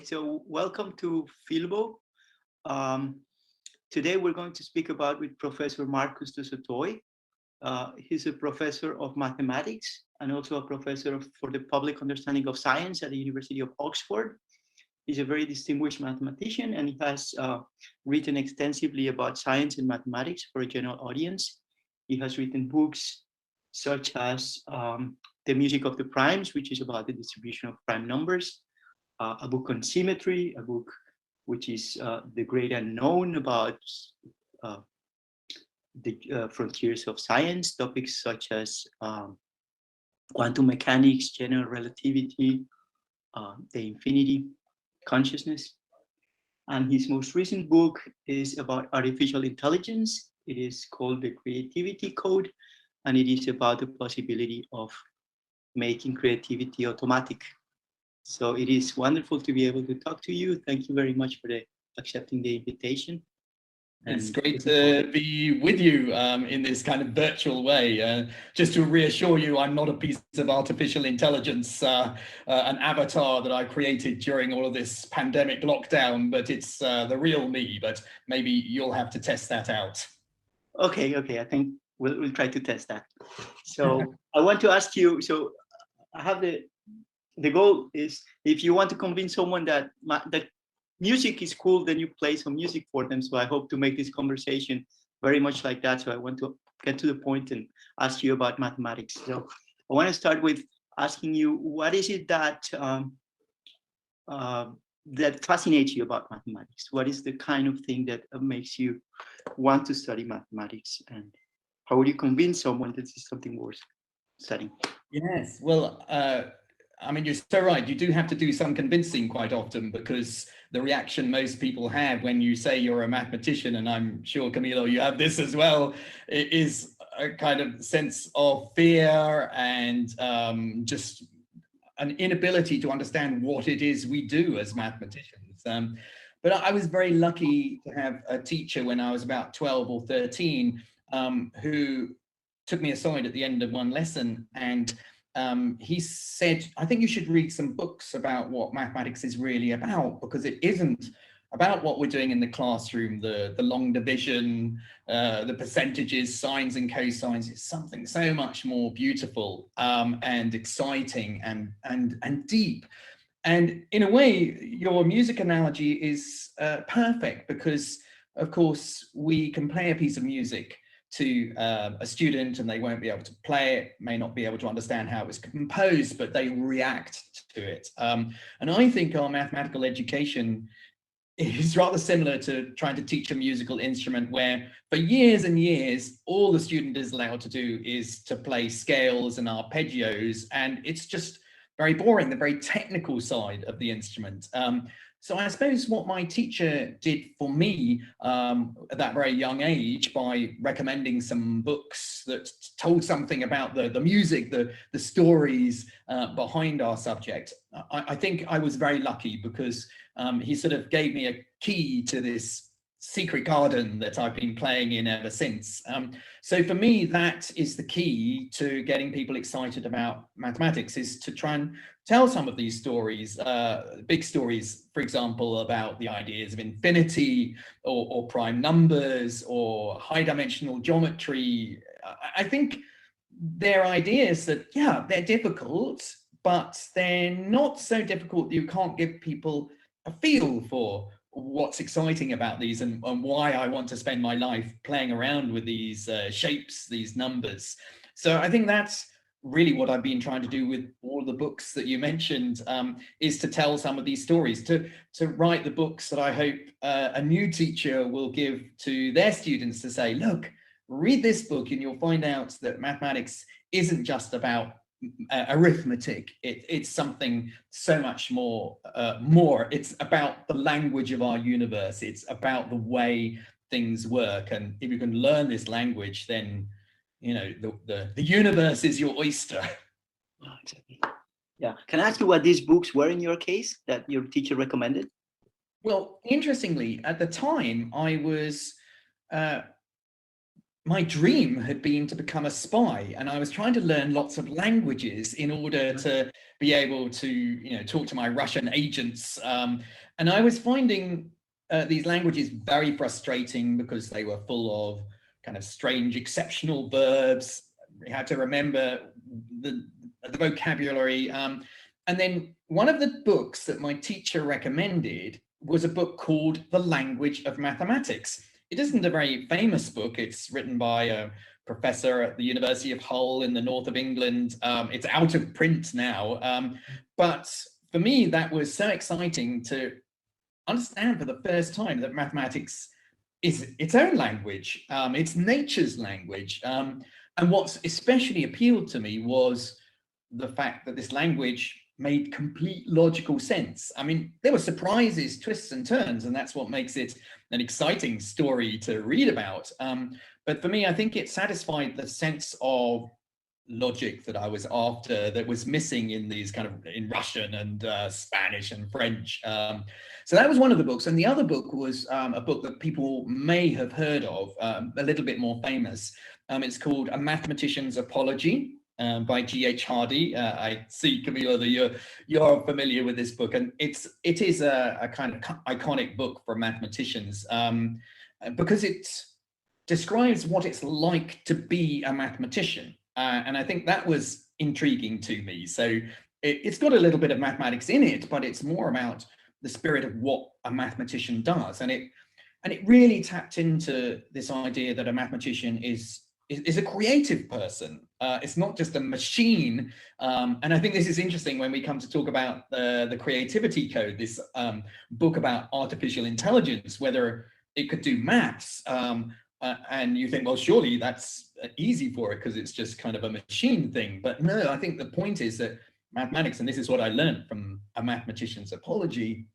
so welcome to Filbo. Um, Today we're going to speak about with Professor Marcus de Sotoy. He's a professor of mathematics and also a professor for the public understanding of science at the University of Oxford. He's a very distinguished mathematician, and he has written extensively about science and mathematics for a general audience. He has written books such as The Music of the Primes, which is about the distribution of prime numbers, a book on symmetry, a book which is The Great Unknown, about the frontiers of science, topics such as quantum mechanics, general relativity, the infinity, consciousness. And his most recent book is about artificial intelligence. It is called The Creativity Code, and it is about the possibility of making creativity automatic. So it is wonderful to be able to talk to you. Thank you very much for accepting the invitation. It's great to be with you in this kind of virtual way. Just to reassure you, I'm not a piece of artificial intelligence, an avatar that I created during all of this pandemic lockdown, but it's the real me. But maybe you'll have to test that out. Okay. I think we'll try to test that. So I want to ask you, so I have the goal is, if you want to convince someone that music is cool, then you play some music for them. So I hope to make this conversation very much like that. So I want to get to the point and ask you about mathematics. So I want to start with asking you, what is it that that fascinates you about mathematics? What is the kind of thing that makes you want to study mathematics, and how would you convince someone that this is something worth studying? Yes, well, I mean, you're so right. You do have to do some convincing quite often, because the reaction most people have when you say you're a mathematician, and I'm sure, Camilo, you have this as well, is a kind of sense of fear and just an inability to understand what it is we do as mathematicians. But I was very lucky to have a teacher when I was about 12 or 13 who took me aside at the end of one lesson, and he said, I think you should read some books about what mathematics is really about, because it isn't about what we're doing in the classroom, the long division, the percentages, sines and cosines. It's something so much more beautiful and exciting and deep. And in a way, your music analogy is perfect, because, of course, we can play a piece of music to a student and they won't be able to play it, may not be able to understand how it was composed, but they react to it. And I think our mathematical education is rather similar to trying to teach a musical instrument, where for years and years, all the student is allowed to do is to play scales and arpeggios, and it's just very boring, the very technical side of the instrument. So I suppose what my teacher did for me at that very young age, by recommending some books that told something about the music, the stories behind our subject, I think I was very lucky, because he sort of gave me a key to this secret garden that I've been playing in ever since. So for me, that is the key to getting people excited about mathematics, is to try and tell some of these stories, big stories, for example, about the ideas of infinity or prime numbers or high dimensional geometry. I think they're ideas that, yeah, they're difficult, but they're not so difficult that you can't give people a feel for what's exciting about these and why I want to spend my life playing around with these shapes, these numbers. So I think that's really what I've been trying to do with all the books that you mentioned, is to tell some of these stories, to write the books that I hope a new teacher will give to their students, to say, look, read this book and you'll find out that mathematics isn't just about arithmetic. It's something so much more. It's about the language of our universe. It's about the way things work. And if you can learn this language, then the universe is your oyster. Oh, exactly. Yeah. Can I ask you what these books were in your case that your teacher recommended? Well, interestingly, at the time I was my dream had been to become a spy, and I was trying to learn lots of languages in order to be able to, you know, talk to my Russian agents. And I was finding these languages very frustrating because they were full of kind of strange, exceptional verbs. We had to remember the vocabulary. And then one of the books that my teacher recommended was a book called The Language of Mathematics. It isn't a very famous book. It's written by a professor at the University of Hull in the north of England. It's out of print now. But for me, that was so exciting to understand for the first time that mathematics is its own language. It's nature's language. And what's especially appealed to me was the fact that this language made complete logical sense. I mean, there were surprises, twists and turns, and that's what makes it an exciting story to read about. But for me, I think it satisfied the sense of logic that I was after, that was missing in these kind of in Russian and Spanish and French. So that was one of the books. And the other book was a book that people may have heard of, a little bit more famous. It's called A Mathematician's Apology by G.H. Hardy. I see, Camila, that you're familiar with this book, and it is a kind of iconic book for mathematicians because it describes what it's like to be a mathematician. And I think that was intriguing to me. So it's got a little bit of mathematics in it, but it's more about the spirit of what a mathematician does. And it really tapped into this idea that a mathematician is a creative person. It's not just a machine. And I think this is interesting when we come to talk about the creativity code, this book about artificial intelligence, whether it could do maths. And you think, well, surely that's easy for it because it's just kind of a machine thing. But no, I think the point is that mathematics, and this is what I learned from A Mathematician's Apology,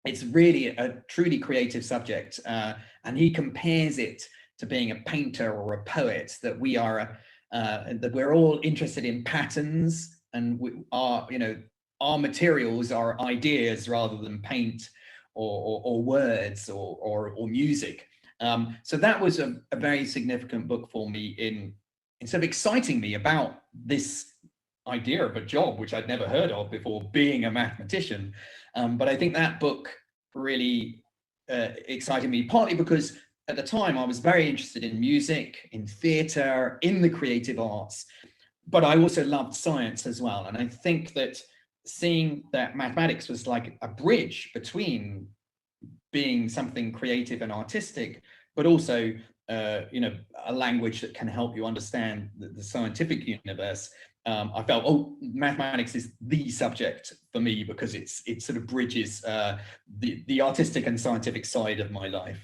it's really a truly creative subject. And he compares it to being a painter or a poet, that we are, that we're all interested in patterns, and we are, you know, our materials are ideas rather than paint or words or music. So that was a very significant book for me in sort of exciting me about this idea of a job, which I'd never heard of before, being a mathematician. But I think that book really excited me, partly because at the time I was very interested in music, in theatre, in the creative arts, but I also loved science as well. And I think that seeing that mathematics was like a bridge between being something creative and artistic, but also you know, a language that can help you understand the scientific universe. I felt, oh, mathematics is the subject for me because it sort of bridges the artistic and scientific side of my life.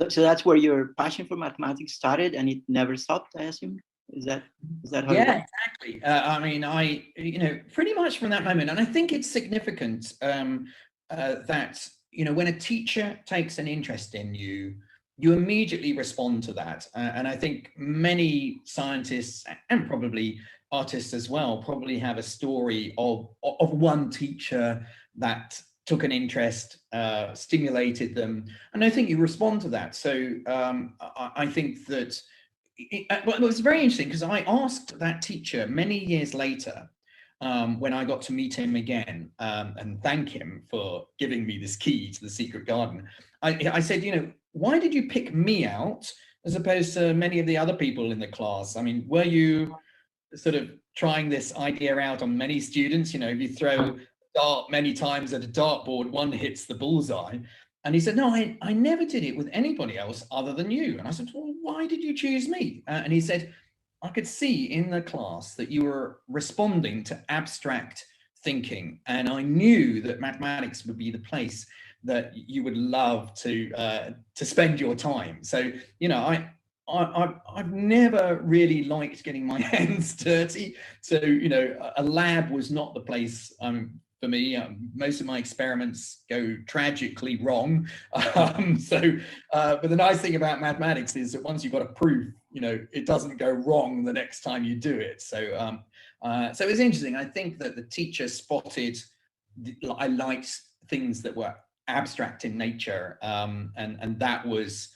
So that's where your passion for mathematics started, and it never stopped, I assume. Is that how? Yeah, exactly. I mean, you know, pretty much from that moment, and I think it's significant that, you know, when a teacher takes an interest in you, you immediately respond to that. And I think many scientists and probably artists as well probably have a story of one teacher that took an interest, stimulated them, and I think you respond to that. So I think that well, it was very interesting because I asked that teacher many years later, when I got to meet him again and thank him for giving me this key to the secret garden. I said, you know, why did you pick me out as opposed to many of the other people in the class? I mean, were you sort of trying this idea out on many students? You know, if you throw a dart many times at a dartboard, one hits the bullseye. And he said, no, I never did it with anybody else other than you. And I said, well, why did you choose me? And he said, I could see in the class that you were responding to abstract thinking. And I knew that mathematics would be the place that you would love to spend your time. So, you know, I've never really liked getting my hands dirty. So, you know, a lab was not the place for me. Most of my experiments go tragically wrong. But the nice thing about mathematics is that once you've got a proof, you know, it doesn't go wrong the next time you do it. So, so it was interesting. I think that the teacher spotted I liked things that were abstract in nature, and that was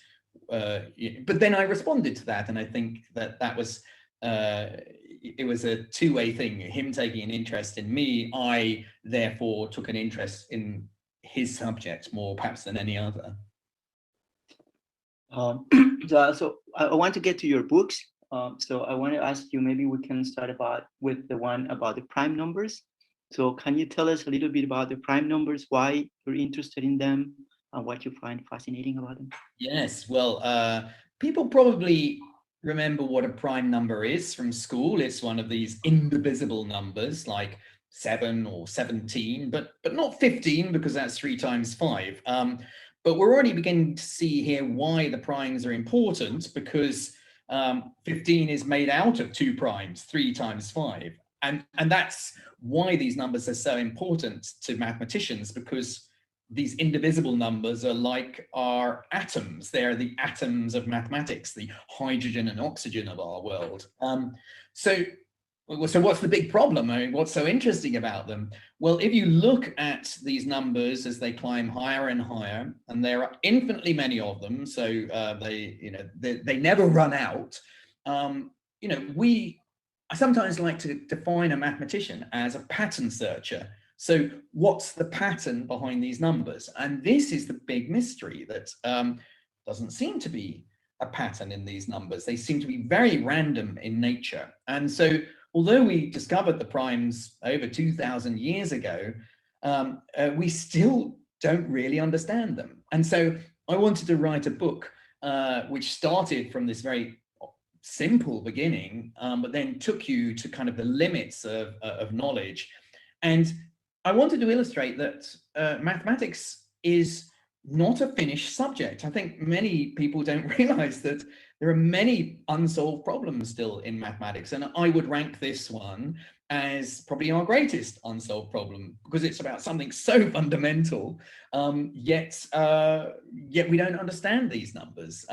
but then I responded to that, and I think that was it was a two-way thing. Him taking an interest in me, I therefore took an interest in his subject more perhaps than any other. So I want to get to your books. So I want to ask you, maybe we can start with the one about the prime numbers. So can you tell us a little bit about the prime numbers, why you're interested in them, and what you find fascinating about them? Yes, well, people probably remember what a prime number is from school. It's one of these indivisible numbers like 7 or 17, but not 15, because that's 3 times 5. But we're already beginning to see here why the primes are important, because 15 is made out of 2 primes, 3 times 5. And that's why these numbers are so important to mathematicians, because these indivisible numbers are like our atoms. They're the atoms of mathematics, the hydrogen and oxygen of our world. So what's the big problem? I mean, what's so interesting about them? Well, if you look at these numbers as they climb higher and higher, and there are infinitely many of them, so they never run out. I sometimes like to define a mathematician as a pattern searcher. So what's the pattern behind these numbers? And this is the big mystery, that doesn't seem to be a pattern in these numbers. They seem to be very random in nature. And so although we discovered the primes over 2,000 years ago, we still don't really understand them. And so I wanted to write a book which started from this very simple beginning, but then took you to kind of the limits of knowledge. And I wanted to illustrate that mathematics is not a finished subject. I think many people don't realize that there are many unsolved problems still in mathematics, and I would rank this one as probably our greatest unsolved problem, because it's about something so fundamental, yet we don't understand these numbers.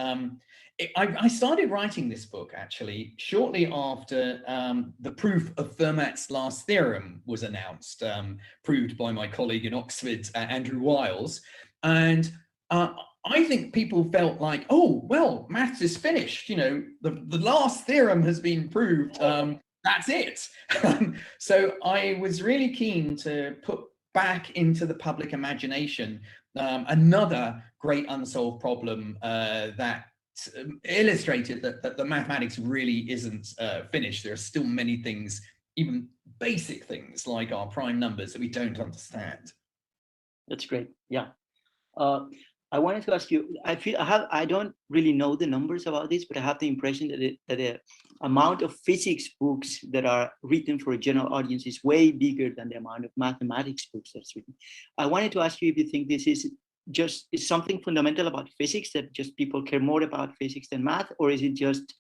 I started writing this book actually shortly after the proof of Fermat's last theorem was announced, proved by my colleague in Oxford, Andrew Wiles. And I think people felt like, oh, well, maths is finished. The last theorem has been proved. That's it. So I was really keen to put back into the public imagination another great unsolved problem that illustrated that the mathematics really isn't finished. There are still many things, even basic things like our prime numbers, that we don't understand. That's great. Yeah. I wanted to ask you, I don't really know the numbers about this, but I have the impression that the amount of physics books that are written for a general audience is way bigger than the amount of mathematics books that's written. I wanted to ask you if you think this is something fundamental about physics, that just people care more about physics than math, or is it just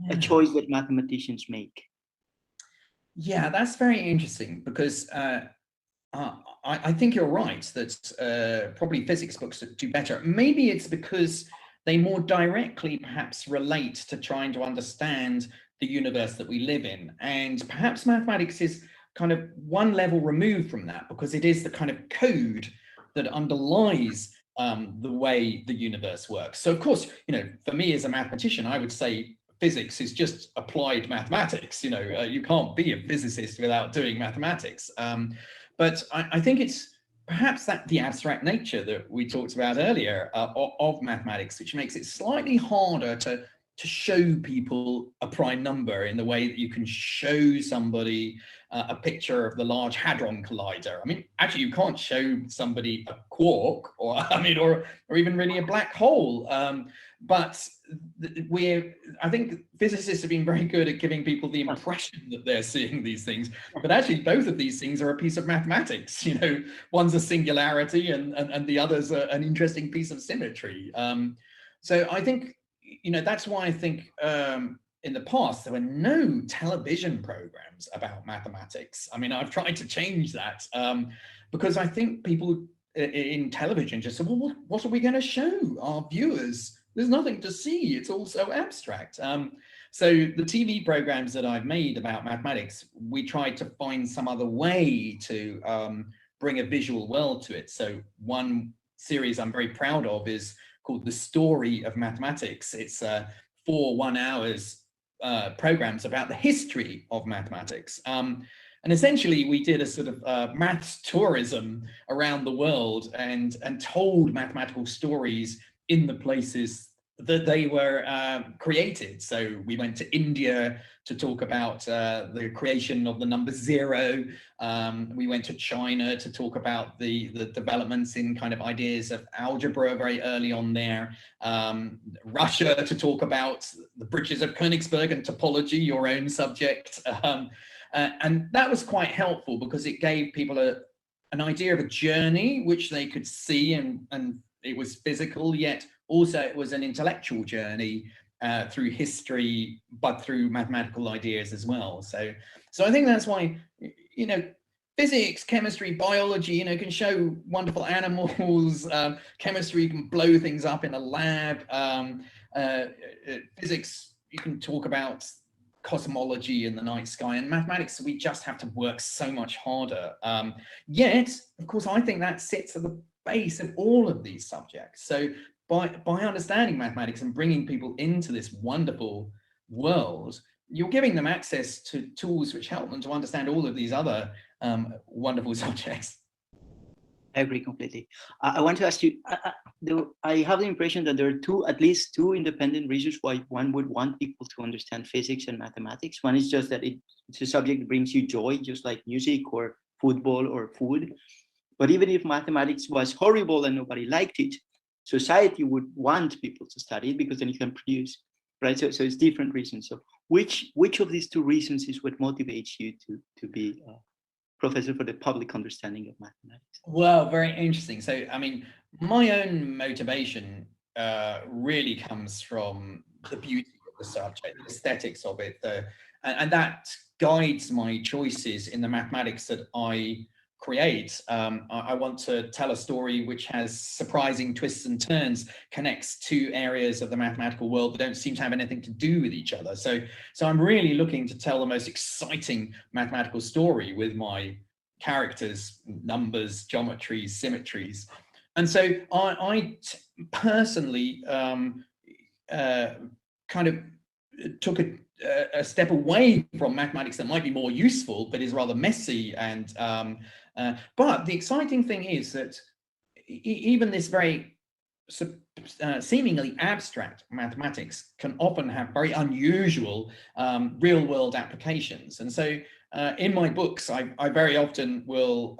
a choice that mathematicians make? Yeah, that's very interesting, because I think you're right that probably physics books do better. Maybe it's because they more directly perhaps relate to trying to understand the universe that we live in. And perhaps mathematics is kind of one level removed from that, because it is the kind of code that underlies the way the universe works. So of course, for me as a mathematician, I would say physics is just applied mathematics. You can't be a physicist without doing mathematics. But I think it's perhaps that the abstract nature that we talked about earlier of mathematics, which makes it slightly harder to show people a prime number in the way that you can show somebody a picture of the Large Hadron Collider. I mean, actually, you can't show somebody a quark, or even really a black hole. But I think physicists have been very good at giving people the impression that they're seeing these things, but actually both of these things are a piece of mathematics. One's a singularity and the other's an interesting piece of symmetry. So I think, that's why I think in the past there were no television programs about mathematics. I mean, I've tried to change that because I think people in television just said, well, what are we going to show our viewers? There's nothing to see. It's all so abstract. So the TV programs that I've made about mathematics, we tried to find some other way to bring a visual world to it. So one series I'm very proud of is called The Story of Mathematics. It's 4 1-hours programs about the history of mathematics. And essentially, we did a sort of maths tourism around the world and told mathematical stories in the places that they were created. So we went to India to talk about the creation of the number 0. We went to China to talk about the developments in kind of ideas of algebra very early on there. Russia to talk about the bridges of Königsberg and topology, your own subject. And that was quite helpful because it gave people an idea of a journey which they could see, and it was physical, yet also it was an intellectual journey through history, but through mathematical ideas as well. So I think that's why, you know, physics, chemistry, biology, you know, can show wonderful animals. Chemistry can blow things up in a lab. Physics, you can talk about cosmology in the night sky, and mathematics, we just have to work so much harder. Yet, of course, I think that sits at the base of all of these subjects. So by understanding mathematics and bringing people into this wonderful world, you're giving them access to tools which help them to understand all of these other wonderful subjects. I agree completely. I want to ask you, I have the impression that there are at least two independent reasons why one would want people to understand physics and mathematics. One is just that it's a subject that brings you joy, just like music or football or food. But even if mathematics was horrible and nobody liked it, society would want people to study it because then you can produce, right? So it's different reasons. So which of these two reasons is what motivates you to be professor for the public understanding of mathematics? Well, very interesting. So, I mean, my own motivation really comes from the beauty of the subject, the aesthetics of it, and that guides my choices in the mathematics that I create. I want to tell a story which has surprising twists and turns, connects two areas of the mathematical world that don't seem to have anything to do with each other. So I'm really looking to tell the most exciting mathematical story with my characters, numbers, geometries, symmetries. And so I personally kind of took a step away from mathematics that might be more useful, but is rather messy. And but the exciting thing is that even this very seemingly abstract mathematics can often have very unusual real-world applications. And so in my books, I very often will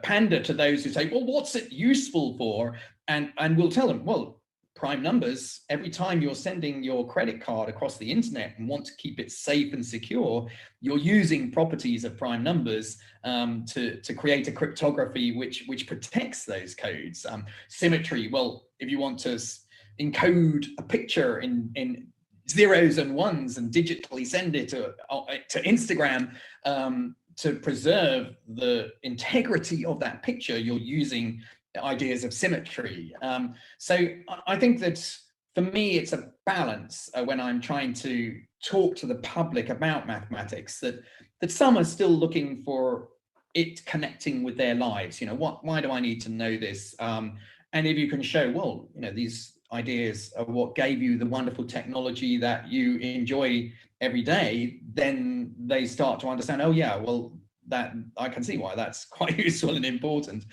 pander to those who say, well, what's it useful for? And we'll tell them, well, prime numbers, every time you're sending your credit card across the internet and want to keep it safe and secure, you're using properties of prime numbers to create a cryptography which protects those codes. Symmetry, well, if you want to encode a picture in zeros and ones and digitally send it to Instagram to preserve the integrity of that picture, you're using ideas of symmetry. So I think that for me, it's a balance when I'm trying to talk to the public about mathematics, that some are still looking for it connecting with their lives. You know, why do I need to know this? And if you can show, well, you know, these ideas are what gave you the wonderful technology that you enjoy every day, then they start to understand, oh yeah, well, that I can see why that's quite useful and important.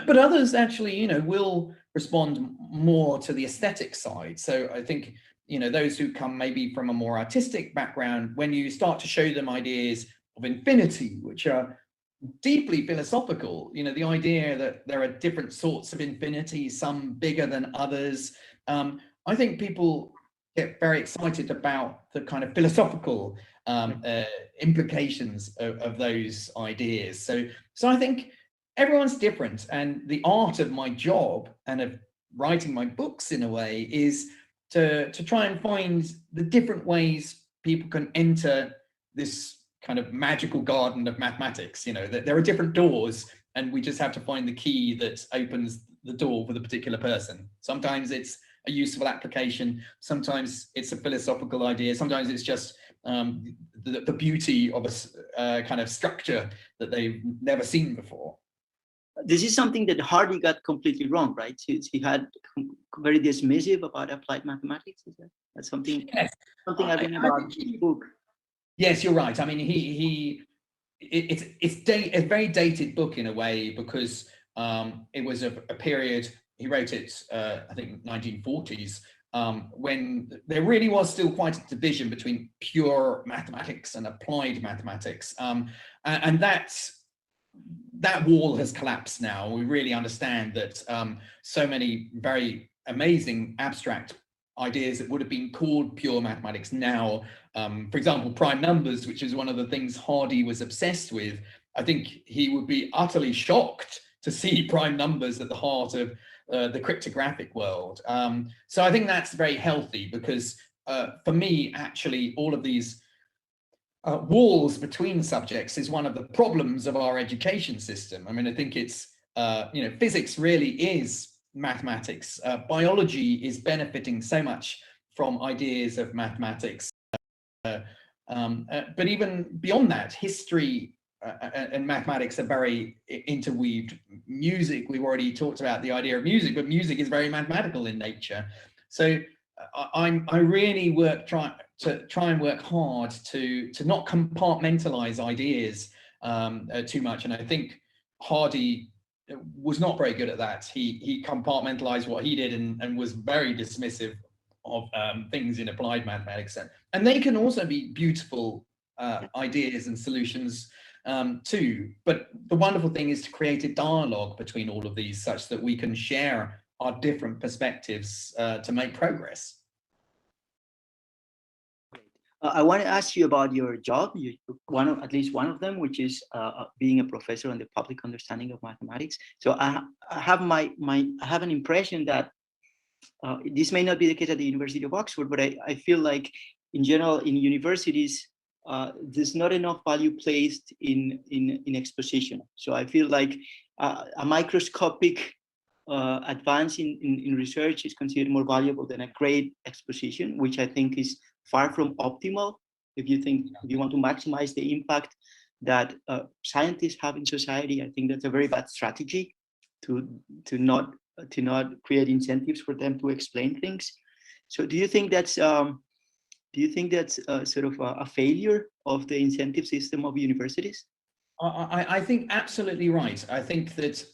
But others actually, you know, will respond more to the aesthetic side. So I think, you know, those who come maybe from a more artistic background, when you start to show them ideas of infinity, which are deeply philosophical, you know, the idea that there are different sorts of infinity, some bigger than others. I think people get very excited about the kind of philosophical implications of those ideas. So I think everyone's different, and the art of my job and of writing my books in a way is to try and find the different ways people can enter this kind of magical garden of mathematics. You know, that there are different doors, and we just have to find the key that opens the door for the particular person. Sometimes it's a useful application, sometimes it's a philosophical idea, sometimes it's just the beauty of a kind of structure that they've never seen before. this is something that Hardy got completely wrong, right? He had very dismissive about applied mathematics. Is that that's something? Yes, Something I've been I about think his book. yes, you're right. I mean, it's a very dated book in a way, because it was a period, he wrote it, I think 1940s, when there really was still quite a division between pure mathematics and applied mathematics. And that wall has collapsed now. We really understand that so many very amazing abstract ideas that would have been called pure mathematics now, for example, prime numbers, which is one of the things Hardy was obsessed with. I think he would be utterly shocked to see prime numbers at the heart of the cryptographic world. So I think that's very healthy, because for me, actually, all of these walls between subjects is one of the problems of our education system. I mean, I think it's, physics really is mathematics. Biology is benefiting so much from ideas of mathematics. But even beyond that, history and mathematics are very interweaved. Music, we've already talked about the idea of music, but music is very mathematical in nature. So I really try and work hard to not compartmentalize ideas too much. And I think Hardy was not very good at that. He compartmentalized what he did and was very dismissive of things in applied mathematics. And they can also be beautiful ideas and solutions too. But the wonderful thing is to create a dialogue between all of these, such that we can share our different perspectives to make progress. I want to ask you about your job. At least one of them, which is being a professor on the public understanding of mathematics. So I have I have an impression that this may not be the case at the University of Oxford, but I feel like in general in universities there's not enough value placed in exposition. So I feel like a microscopic advance in research is considered more valuable than a great exposition, which I think is far from optimal. If you want to maximize the impact that scientists have in society, I think that's a very bad strategy to not create incentives for them to explain things. So do you think that's sort of a failure of the incentive system of universities? I think absolutely right. I think that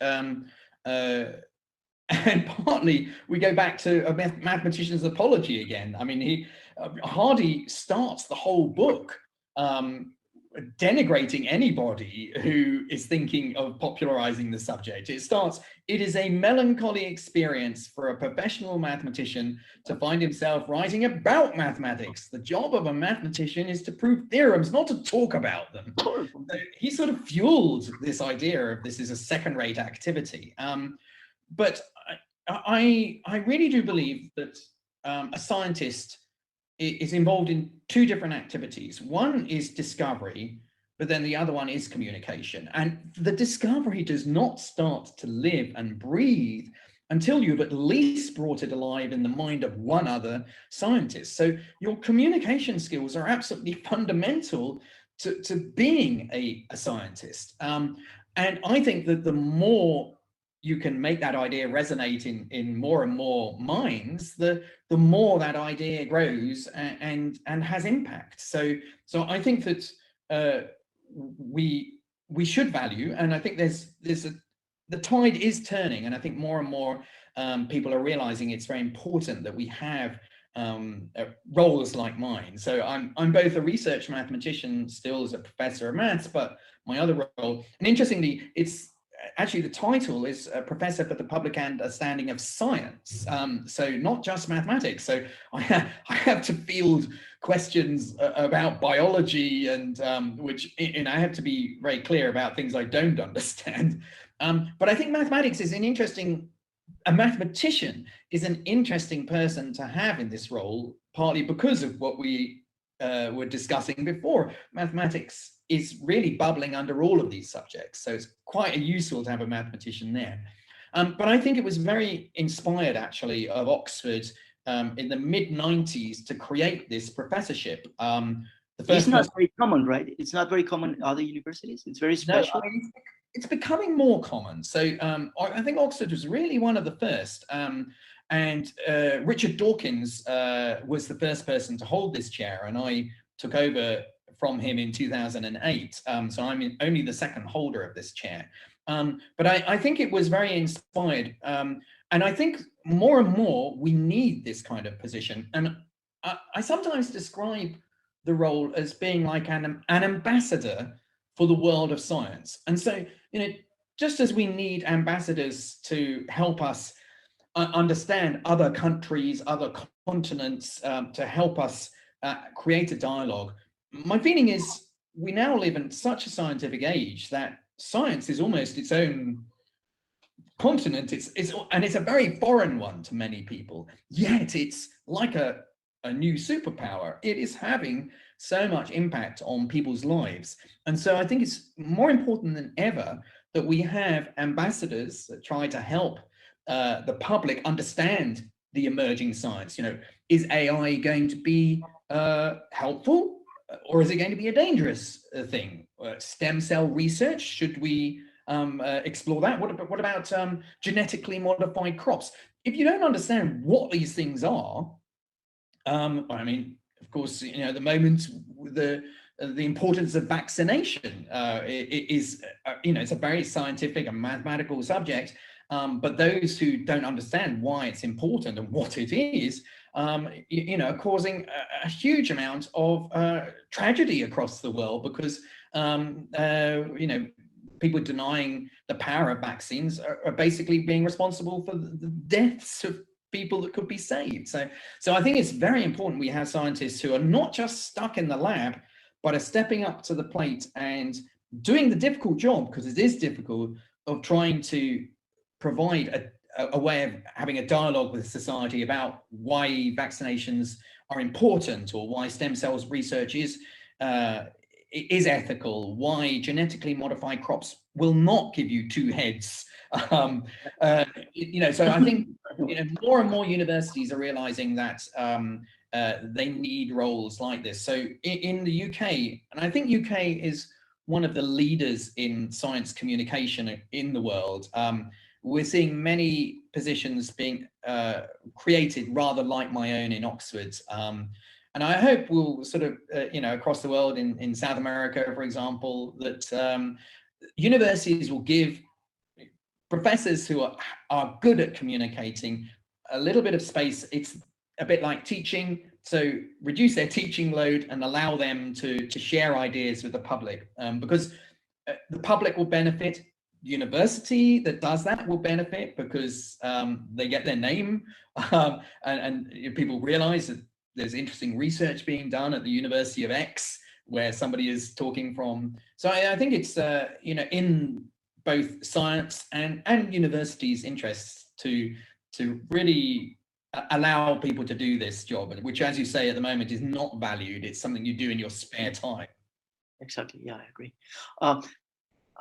and partly we go back to a mathematician's apology again. I mean, Hardy starts the whole book denigrating anybody who is thinking of popularizing the subject. It starts, "It is a melancholy experience for a professional mathematician to find himself writing about mathematics. The job of a mathematician is to prove theorems, not to talk about them." So he sort of fueled this idea of this is a second-rate activity. But I really do believe that a scientist is involved in two different activities. One is discovery, but then the other one is communication. And the discovery does not start to live and breathe until you've at least brought it alive in the mind of one other scientist. So your communication skills are absolutely fundamental to being a scientist. And I think that the more you can make that idea resonate in more and more minds, the more that idea grows and has impact. So I think that we should value, and I think the tide is turning, and I think more and more people are realizing it's very important that we have roles like mine. So I'm both a research mathematician still as a professor of maths, but my other role, and interestingly, it's actually the title is a professor for the public understanding of science. So not just mathematics. So I have to field questions about biology and I have to be very clear about things I don't understand. But I think mathematics is a mathematician is an interesting person to have in this role, partly because of what we were discussing before. Mathematics is really bubbling under all of these subjects. So it's quite useful to have a mathematician there. But I think it was very inspired actually of Oxford in the mid-90s to create this professorship. It's not very common, right? It's not very common in other universities. It's very special. No, it's becoming more common. So I think Oxford was really one of the first. And Richard Dawkins was the first person to hold this chair, and I took over from him in 2008. So I'm only the second holder of this chair. But I think it was very inspired. And I think more and more we need this kind of position. And I sometimes describe the role as being like an ambassador for the world of science. And so, just as we need ambassadors to help us understand other countries, other continents, to help us create a dialogue, my feeling is we now live in such a scientific age that science is almost its own continent. And it's a very foreign one to many people, yet it's like a new superpower. It is having so much impact on people's lives. And so I think it's more important than ever that we have ambassadors that try to help the public understand the emerging science. Is AI going to be helpful, or is it going to be a dangerous thing? Stem cell research, should we explore that? What about genetically modified crops? If you don't understand what these things are, I mean, of course, at the moment, the importance of vaccination is, it's a very scientific and mathematical subject. But those who don't understand why it's important and what it is, are causing a huge amount of tragedy across the world, because, people denying the power of vaccines are basically being responsible for the deaths of people that could be saved. So I think it's very important we have scientists who are not just stuck in the lab, but are stepping up to the plate and doing the difficult job, because it is difficult, of trying to provide a way of having a dialogue with society about why vaccinations are important, or why stem cells research is ethical, why genetically modified crops will not give you two heads. So I think more and more universities are realizing that they need roles like this. So in the UK, and I think UK is one of the leaders in science communication in the world, we're seeing many positions being created rather like my own in Oxford. And I hope we'll sort of, across the world, in South America, for example, that universities will give professors who are good at communicating a little bit of space. It's a bit like teaching, so reduce their teaching load and allow them to share ideas with the public, because the public will benefit. The university that does that will benefit, because they get their name, and people realize that there's interesting research being done at the University of X where somebody is talking from. So I think it's in both science and universities' interests to really allow people to do this job, which, as you say, at the moment is not valued. It's something you do in your spare time. Exactly. Yeah, I agree.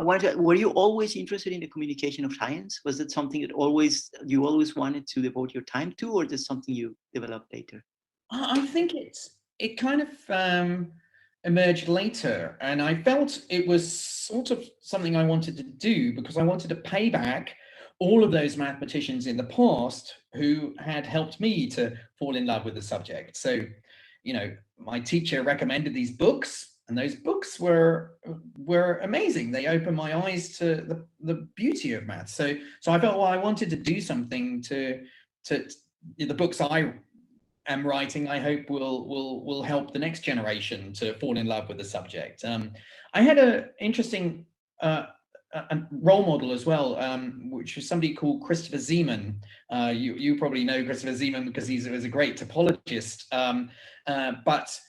Were you always interested in the communication of science? Was it something that you always wanted to devote your time to, or is it something you developed later? I think it kind of emerged later, and I felt it was sort of something I wanted to do, because I wanted to pay back all of those mathematicians in the past who had helped me to fall in love with the subject. So, my teacher recommended these books, and those books were amazing. They opened my eyes to the beauty of math. So I felt, well, I wanted to do something to the books I am writing, I hope will help the next generation to fall in love with the subject. I had an interesting a role model as well, which was somebody called Christopher Zeeman. You probably know Christopher Zeeman because he was a great topologist, but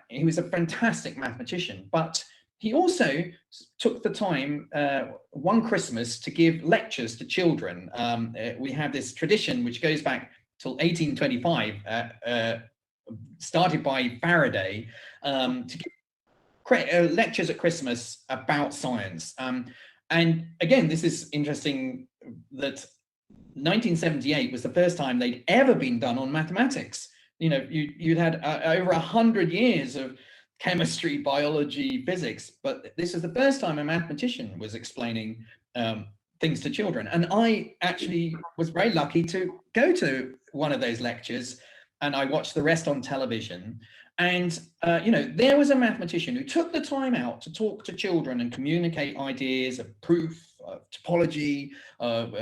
he was a fantastic mathematician. But he also took the time one Christmas to give lectures to children. We have this tradition which goes back till 1825, started by Faraday, to give lectures at Christmas about science. And again, this is interesting that 1978 was the first time they'd ever been done on mathematics. You'd had over 100 years of chemistry, biology, physics, but this is the first time a mathematician was explaining things to children. And I actually was very lucky to go to one of those lectures, and I watched the rest on television. And, you know, there was a mathematician who took the time out to talk to children and communicate ideas of proof, of topology, of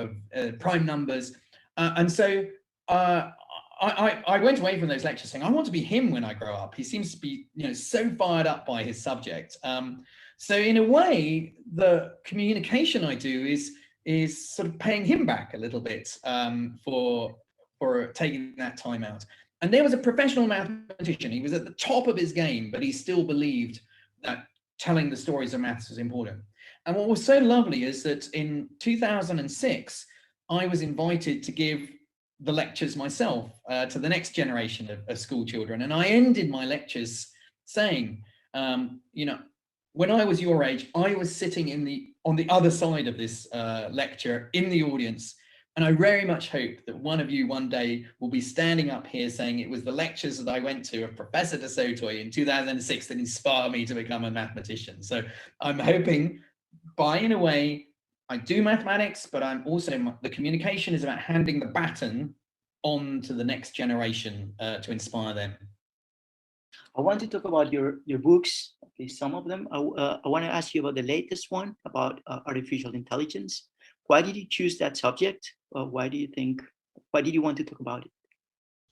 prime numbers. And so I went away from those lectures saying, I want to be him when I grow up. He seems to be, you know, so fired up by his subject. So in a way, the communication I do is sort of paying him back a little bit for taking that time out. And there was a professional mathematician. He was at the top of his game, but he still believed that telling the stories of maths was important. And what was so lovely is that in 2006, I was invited to give the lectures myself to the next generation of school children. And I ended my lectures saying, you know, when I was your age, I was sitting on the other side of this lecture in the audience. And I very much hope that one of you one day will be standing up here saying it was the lectures that I went to of Professor de Soto in 2006 that inspired me to become a mathematician. So I'm hoping by, in a way, I do mathematics, but I'm also, the communication is about handing the baton on to the next generation to inspire them. I want to talk about your books, at least some of them. I want to ask you about the latest one about artificial intelligence. Why did you choose that subject? Why did you want to talk about it?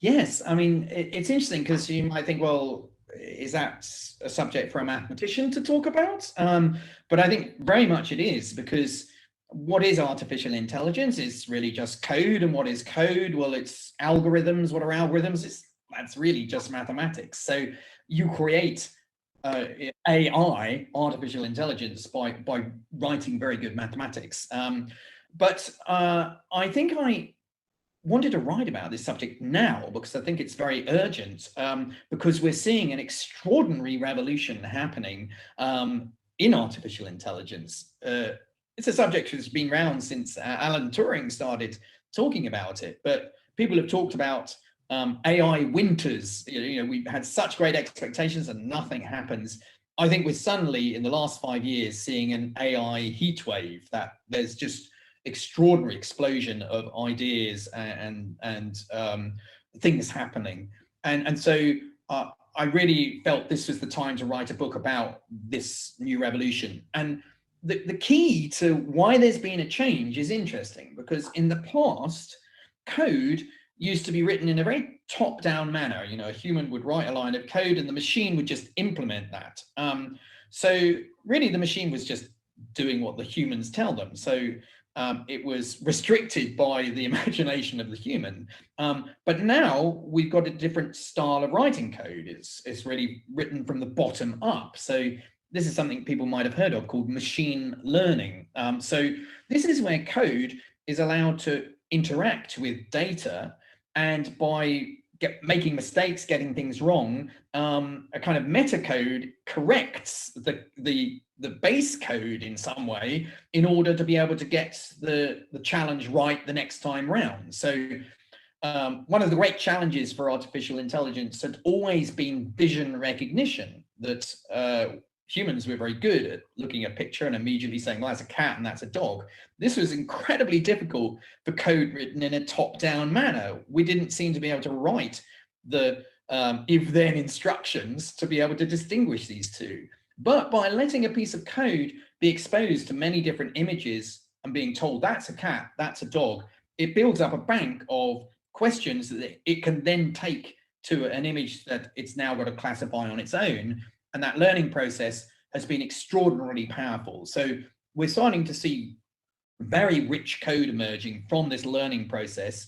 Yes, I mean, it's interesting because you might think, well, is that a subject for a mathematician to talk about? But I think very much it is, because what is artificial intelligence? It's really just code. And what is code? Well, it's algorithms. What are algorithms? That's really just mathematics. So you create AI, artificial intelligence, by writing very good mathematics. But I think I wanted to write about this subject now because I think it's very urgent, because we're seeing an extraordinary revolution happening in artificial intelligence. It's a subject that's been around since Alan Turing started talking about it, but people have talked about AI winters. You know, we've had such great expectations and nothing happens. I think we're suddenly, in the last 5 years, seeing an AI heat wave, that there's just extraordinary explosion of ideas and things happening. And so I really felt this was the time to write a book about this new revolution. And the key to why there's been a change is interesting, because in the past, code used to be written in a very top-down manner. You know, a human would write a line of code and the machine would just implement that. So really the machine was just doing what the humans tell them. So it was restricted by the imagination of the human. But now we've got a different style of writing code. It's really written from the bottom up. So this is something people might have heard of called machine learning. So this is where code is allowed to interact with data, and by making mistakes, getting things wrong, a kind of meta code corrects the base code in some way in order to be able to get the challenge right the next time round. So one of the great challenges for artificial intelligence had always been vision recognition, that humans were very good at looking at a picture and immediately saying, well, that's a cat and that's a dog. This was incredibly difficult for code written in a top-down manner. We didn't seem to be able to write the if-then instructions to be able to distinguish these two. But by letting a piece of code be exposed to many different images and being told that's a cat, that's a dog, it builds up a bank of questions that it can then take to an image that it's now got to classify on its own. And that learning process has been extraordinarily powerful. So we're starting to see very rich code emerging from this learning process,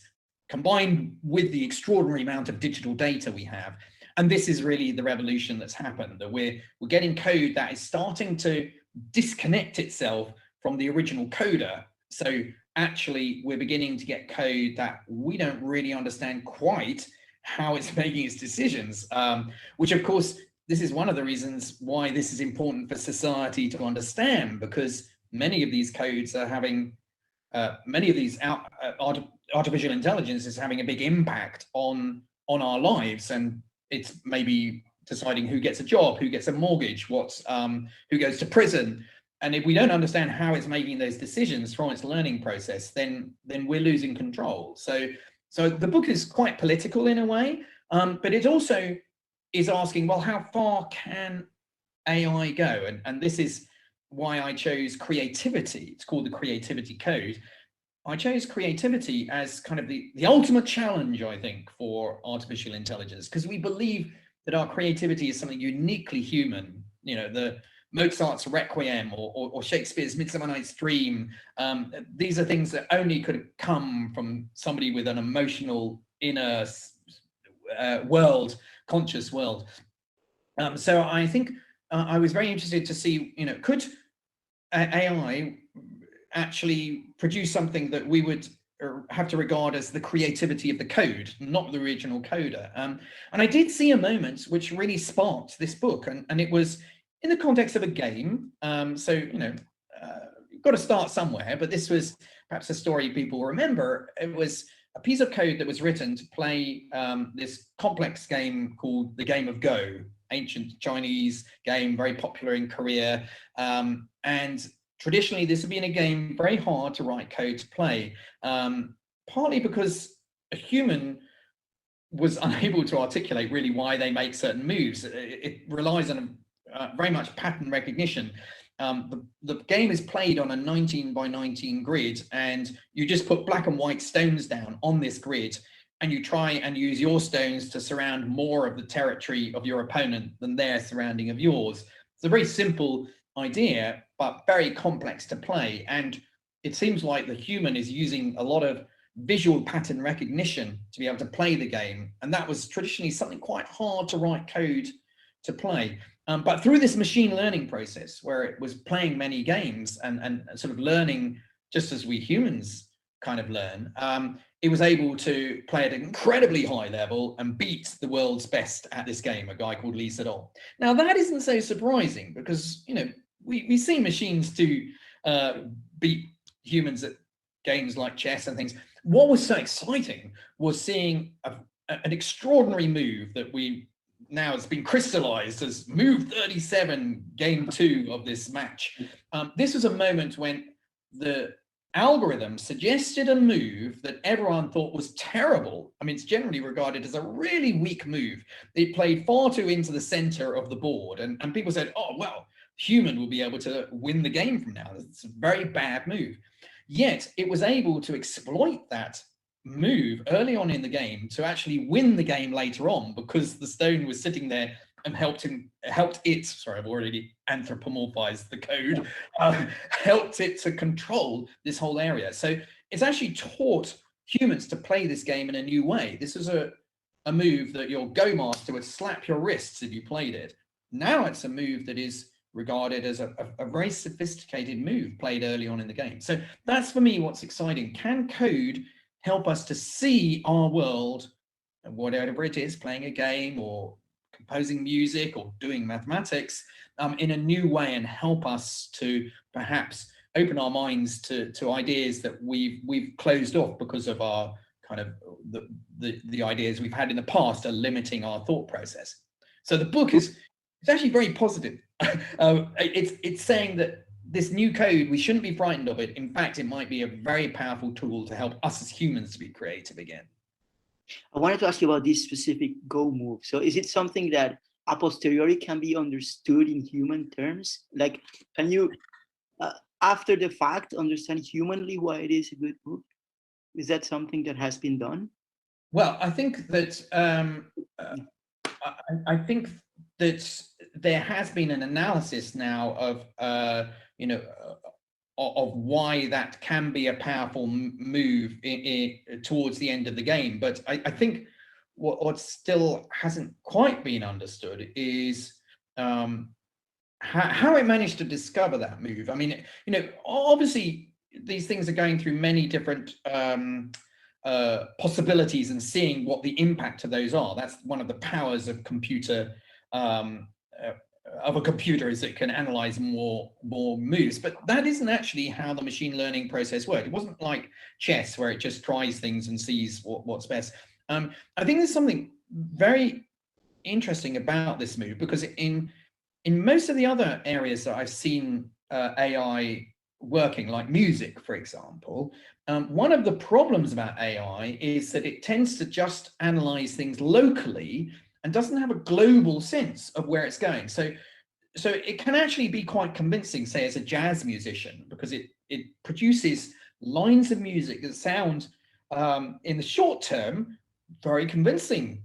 combined with the extraordinary amount of digital data we have. And this is really the revolution that's happened, that we're getting code that is starting to disconnect itself from the original coder. So actually, we're beginning to get code that we don't really understand quite how it's making its decisions, which of course, this is one of the reasons why this is important for society to understand, because many of these codes are having, many of these artificial intelligence is having a big impact on our lives, and it's maybe deciding who gets a job, who gets a mortgage, who goes to prison. And if we don't understand how it's making those decisions from its learning process, then we're losing control. So the book is quite political in a way, but it also is asking, well, how far can AI go? And this is why I chose creativity. It's called the Creativity Code. I chose creativity as kind of the ultimate challenge, I think, for artificial intelligence, because we believe that our creativity is something uniquely human. You know, the Mozart's Requiem or Shakespeare's Midsummer Night's Dream. These are things that only could come from somebody with an emotional inner world, conscious world. So I think I was very interested to see, you know, could AI actually produce something that we would have to regard as the creativity of the code, not the original coder. And I did see a moment which really sparked this book, and it was in the context of a game. So, you know, you've got to start somewhere, but this was perhaps a story people remember. It was a piece of code that was written to play this complex game called the Game of Go, ancient Chinese game, very popular in Korea. And traditionally, this had been a game very hard to write code to play, partly because a human was unable to articulate really why they make certain moves. It relies on very much pattern recognition. The game is played on a 19 by 19 grid, and you just put black and white stones down on this grid, and you try and use your stones to surround more of the territory of your opponent than their surrounding of yours. It's a very simple idea, but very complex to play. And it seems like the human is using a lot of visual pattern recognition to be able to play the game. And that was traditionally something quite hard to write code to play. But through this machine learning process, where it was playing many games and sort of learning just as we humans kind of learn, it was able to play at an incredibly high level and beat the world's best at this game, a guy called Lee Sedol. Now, that isn't so surprising because, you know, we see machines to beat humans at games like chess and things. What was so exciting was seeing an extraordinary move that we now has been crystallized as move 37, game 2 of this match. This was a moment when the algorithm suggested a move that everyone thought was terrible. I mean, it's generally regarded as a really weak move. It played far too into the center of the board, and people said, oh, well, human will be able to win the game from now. It's a very bad move. Yet it was able to exploit that move early on in the game to actually win the game later on, because the stone was sitting there and helped it, sorry, I've already anthropomorphized the code, helped it to control this whole area. So it's actually taught humans to play this game in a new way. This is a move that your Go master would slap your wrists if you played it. Now it's a move that is regarded as a very sophisticated move played early on in the game. So that's, for me, what's exciting. Can code help us to see our world, whatever it is, playing a game or composing music or doing mathematics, in a new way, and help us to perhaps open our minds to ideas that we've closed off because of our kind of the ideas we've had in the past are limiting our thought process. So the book is, it's actually very positive. It's saying that this new code, we shouldn't be frightened of it. In fact, it might be a very powerful tool to help us as humans to be creative again. I wanted to ask you about this specific Go move. So is it something that a posteriori can be understood in human terms? Like, can you, after the fact, understand humanly why it is a good move? Is that something that has been done? Well, I think that I think that there has been an analysis now of of why that can be a powerful move towards the end of the game. But I think what still hasn't quite been understood is how it managed to discover that move. I mean, you know, obviously these things are going through many different possibilities and seeing what the impact of those are. That's one of the powers of a computer, is it can analyze more moves. But that isn't actually how the machine learning process worked. It wasn't like chess where it just tries things and sees what's best. I think there's something very interesting about this move, because in most of the other areas that I've seen AI working, like music, for example, one of the problems about AI is that it tends to just analyze things locally and doesn't have a global sense of where it's going. So it can actually be quite convincing, say, as a jazz musician, because it produces lines of music that sound, in the short term, very convincing.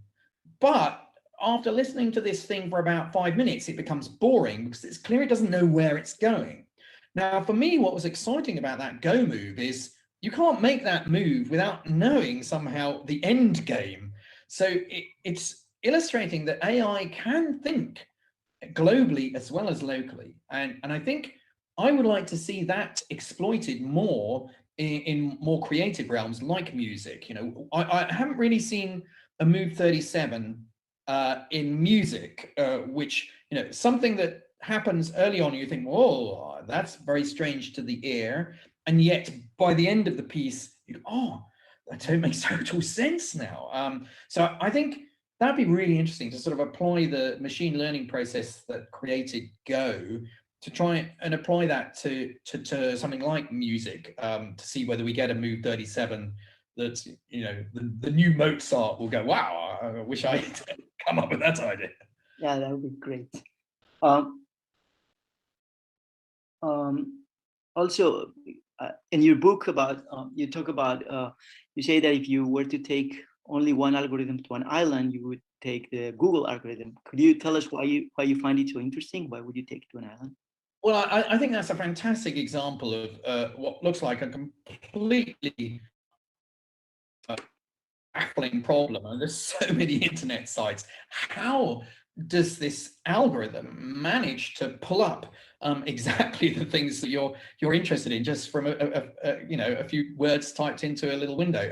But after listening to this thing for about 5 minutes, it becomes boring because it's clear it doesn't know where it's going. Now, for me, what was exciting about that Go move is you can't make that move without knowing somehow the end game. So it's illustrating that AI can think globally as well as locally. And I think I would like to see that exploited more in more creative realms like music. You know, I haven't really seen a Move 37 in music, which, you know, something that happens early on, you think, whoa, that's very strange to the ear. And yet by the end of the piece, you go, oh, that makes total sense now. So I think that'd be really interesting to sort of apply the machine learning process that created Go to try and apply that to something like music, to see whether we get a Move 37 that's, you know, the new Mozart will go, wow, I wish I had come up with that idea. Yeah, that would be great. Also, in your book about, you talk about, you say that if you were to take only one algorithm to an island, you would take the Google algorithm. Could you tell us why you find it so interesting? Why would you take it to an island? Well, I think that's a fantastic example of what looks like a completely baffling problem. And there's so many internet sites. How does this algorithm manage to pull up exactly the things that you're interested in just from a few words typed into a little window?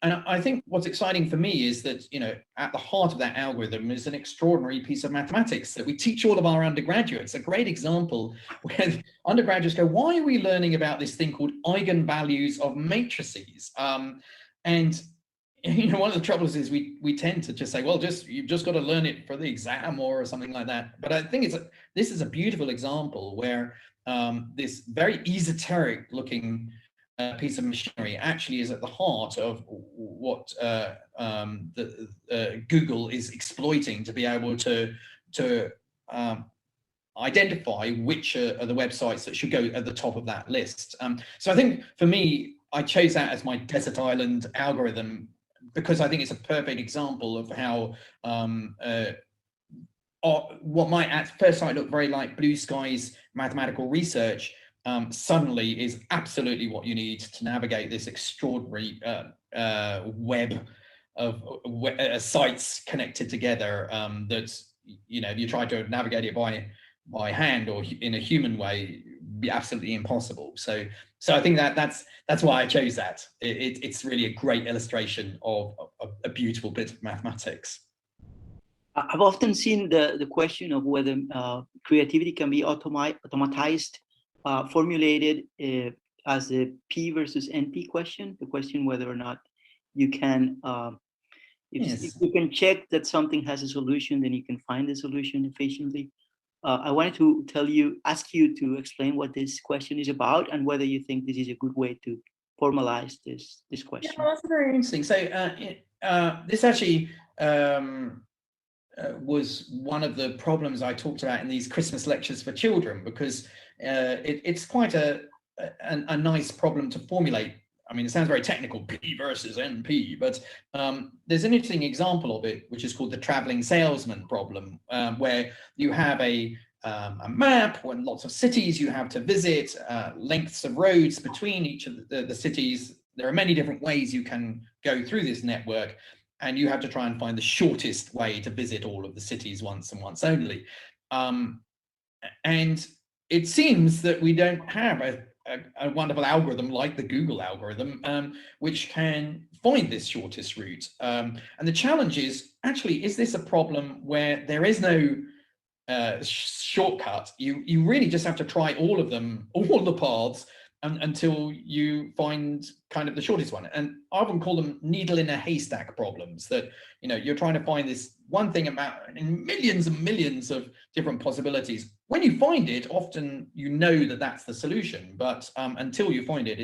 And I think what's exciting for me is that, you know, at the heart of that algorithm is an extraordinary piece of mathematics that we teach all of our undergraduates. A great example where undergraduates go, why are we learning about this thing called eigenvalues of matrices? And you know, one of the troubles is we tend to just say, well, you've just got to learn it for the exam or something like that. But I think this is a beautiful example where this very esoteric looking piece of machinery actually is at the heart of what Google is exploiting to be able to identify which are the websites that should go at the top of that list. So I think for me, I chose that as my desert island algorithm because I think it's a perfect example of how what might at first sight look very like blue skies mathematical research suddenly is absolutely what you need to navigate this extraordinary web of sites connected together that's, you know, if you try to navigate it by hand or in a human way, be absolutely impossible. So I think that's why I chose that. It's really a great illustration of a beautiful bit of mathematics. I've often seen the question of whether creativity can be automatized, formulated as a P versus NP question, the question whether or not you can, if you can check that something has a solution, then you can find the solution efficiently. I wanted to ask you to explain what this question is about and whether you think this is a good way to formalize this question. Yeah, that's very interesting. So this actually was one of the problems I talked about in these Christmas lectures for children, because it's quite a nice problem to formulate. I mean, it sounds very technical, P versus NP, but there's an interesting example of it, which is called the traveling salesman problem, where you have a map and lots of cities you have to visit, lengths of roads between each of the cities. There are many different ways you can go through this network, and you have to try and find the shortest way to visit all of the cities once and once only. And it seems that we don't have a wonderful algorithm like the Google algorithm, which can find this shortest route. And the challenge is, actually, is this a problem where there is no shortcut? You really just have to try all of them, all the paths, until you find kind of the shortest one. And I often call them needle in a haystack problems, that, you know, you're trying to find this one thing about in millions and millions of different possibilities. When you find it, often you know that that's the solution, but until you find it,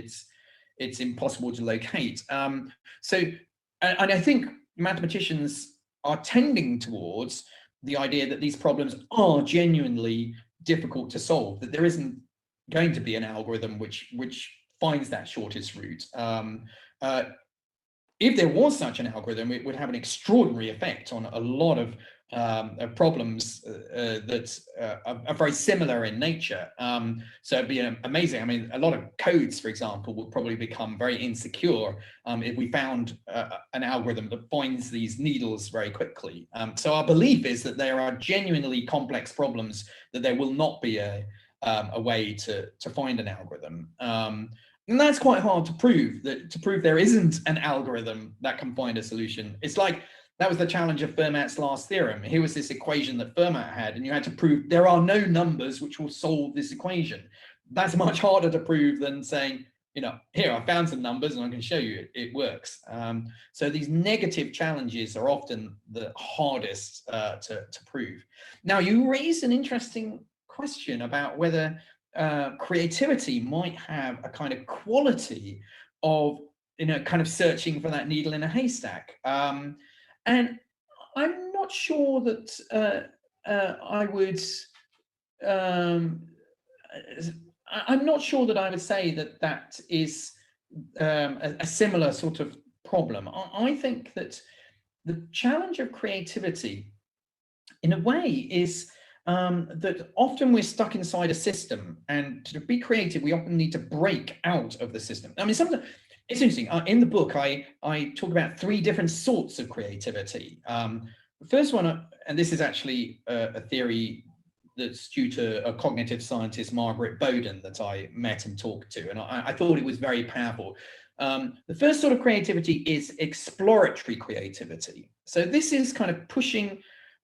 it's impossible to locate. And I think mathematicians are tending towards the idea that these problems are genuinely difficult to solve, that there isn't going to be an algorithm which finds that shortest route. If there was such an algorithm, it would have an extraordinary effect on a lot of problems that are very similar in nature. So it'd be amazing. I mean, a lot of codes, for example, would probably become very insecure if we found an algorithm that finds these needles very quickly. So our belief is that there are genuinely complex problems that there will not be a way to find an algorithm. And that's quite hard to prove, there isn't an algorithm that can find a solution. It's like, that was the challenge of Fermat's last theorem. Here was this equation that Fermat had, and you had to prove there are no numbers which will solve this equation. That's much harder to prove than saying, you know, here, I found some numbers and I can show you it works. So these negative challenges are often the hardest to prove. Now, you raised an interesting question about whether creativity might have a kind of quality of, you know, kind of searching for that needle in a haystack. And I'm not sure that I would, I'm not sure that I would say that that is a similar sort of problem. I think that the challenge of creativity, in a way, is that often we're stuck inside a system, and to be creative, we often need to break out of the system. I mean, sometimes it's interesting. In the book, I talk about 3 different sorts of creativity. The first one, and this is actually a theory that's due to a cognitive scientist, Margaret Bowden, that I met and talked to, and I thought it was very powerful. The first sort of creativity is exploratory creativity. So this is kind of pushing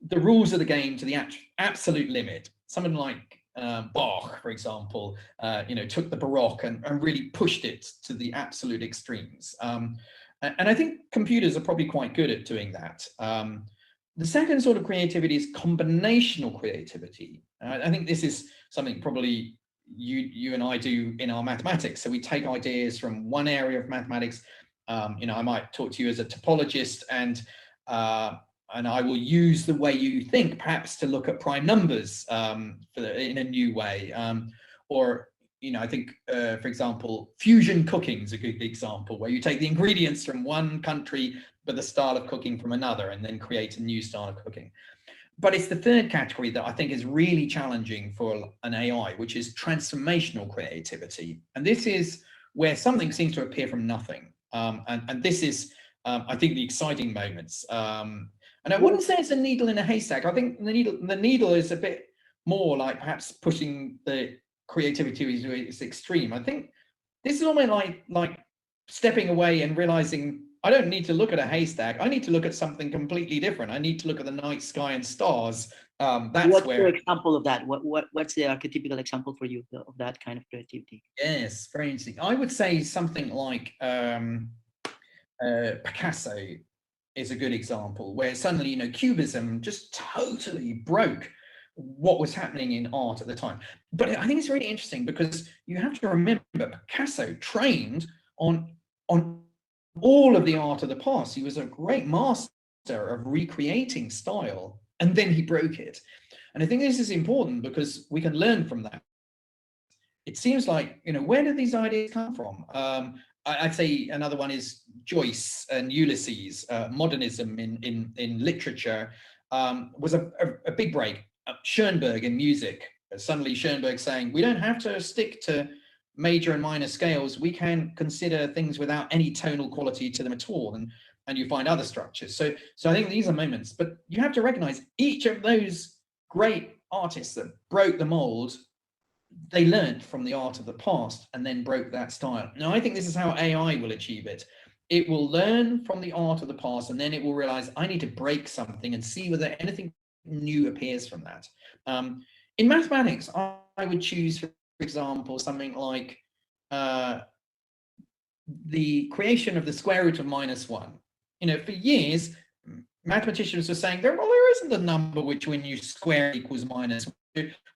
the rules of the game to the absolute limit. Someone like Bach, for example, you know, took the Baroque and really pushed it to the absolute extremes. And I think computers are probably quite good at doing that. The second sort of creativity is combinational creativity. I think this is something probably you and I do in our mathematics. So we take ideas from one area of mathematics. You know, I might talk to you as a topologist, and I will use the way you think perhaps to look at prime numbers in a new way. Or, you know, I think, for example, fusion cooking is a good example, where you take the ingredients from one country but the style of cooking from another, and then create a new style of cooking. But it's the third category that I think is really challenging for an AI, which is transformational creativity. And this is where something seems to appear from nothing. And this is, I think, the exciting moments. And I wouldn't say it's a needle in a haystack. I think the needle is a bit more like perhaps pushing the creativity to its extreme. I think this is almost like stepping away and realizing I don't need to look at a haystack. I need to look at something completely different. I need to look at the night sky and stars. What's your example of that? What's the archetypical example for you of that kind of creativity? Yes, very interesting. I would say something like Picasso is a good example, where suddenly, you know, Cubism just totally broke what was happening in art at the time. But I think it's really interesting because you have to remember Picasso trained on all of the art of the past. He was a great master of recreating style, and then he broke it. And I think this is important because we can learn from that. It seems like, you know, where did these ideas come from? I'd say another one is Joyce and Ulysses. Modernism in literature was a big break. Schoenberg in music. Suddenly Schoenberg saying, we don't have to stick to major and minor scales. We can consider things without any tonal quality to them at all. And you find other structures. So I think these are moments, but you have to recognize each of those great artists that broke the mold, they learned from the art of the past and then broke that style. Now, I think this is how AI will achieve it. It will learn from the art of the past, and then it will realize I need to break something and see whether anything new appears from that. In mathematics, I would choose, for example, something like the creation of the square root of -1. You know, for years, mathematicians were saying, well, there isn't a number which when you square equals -1.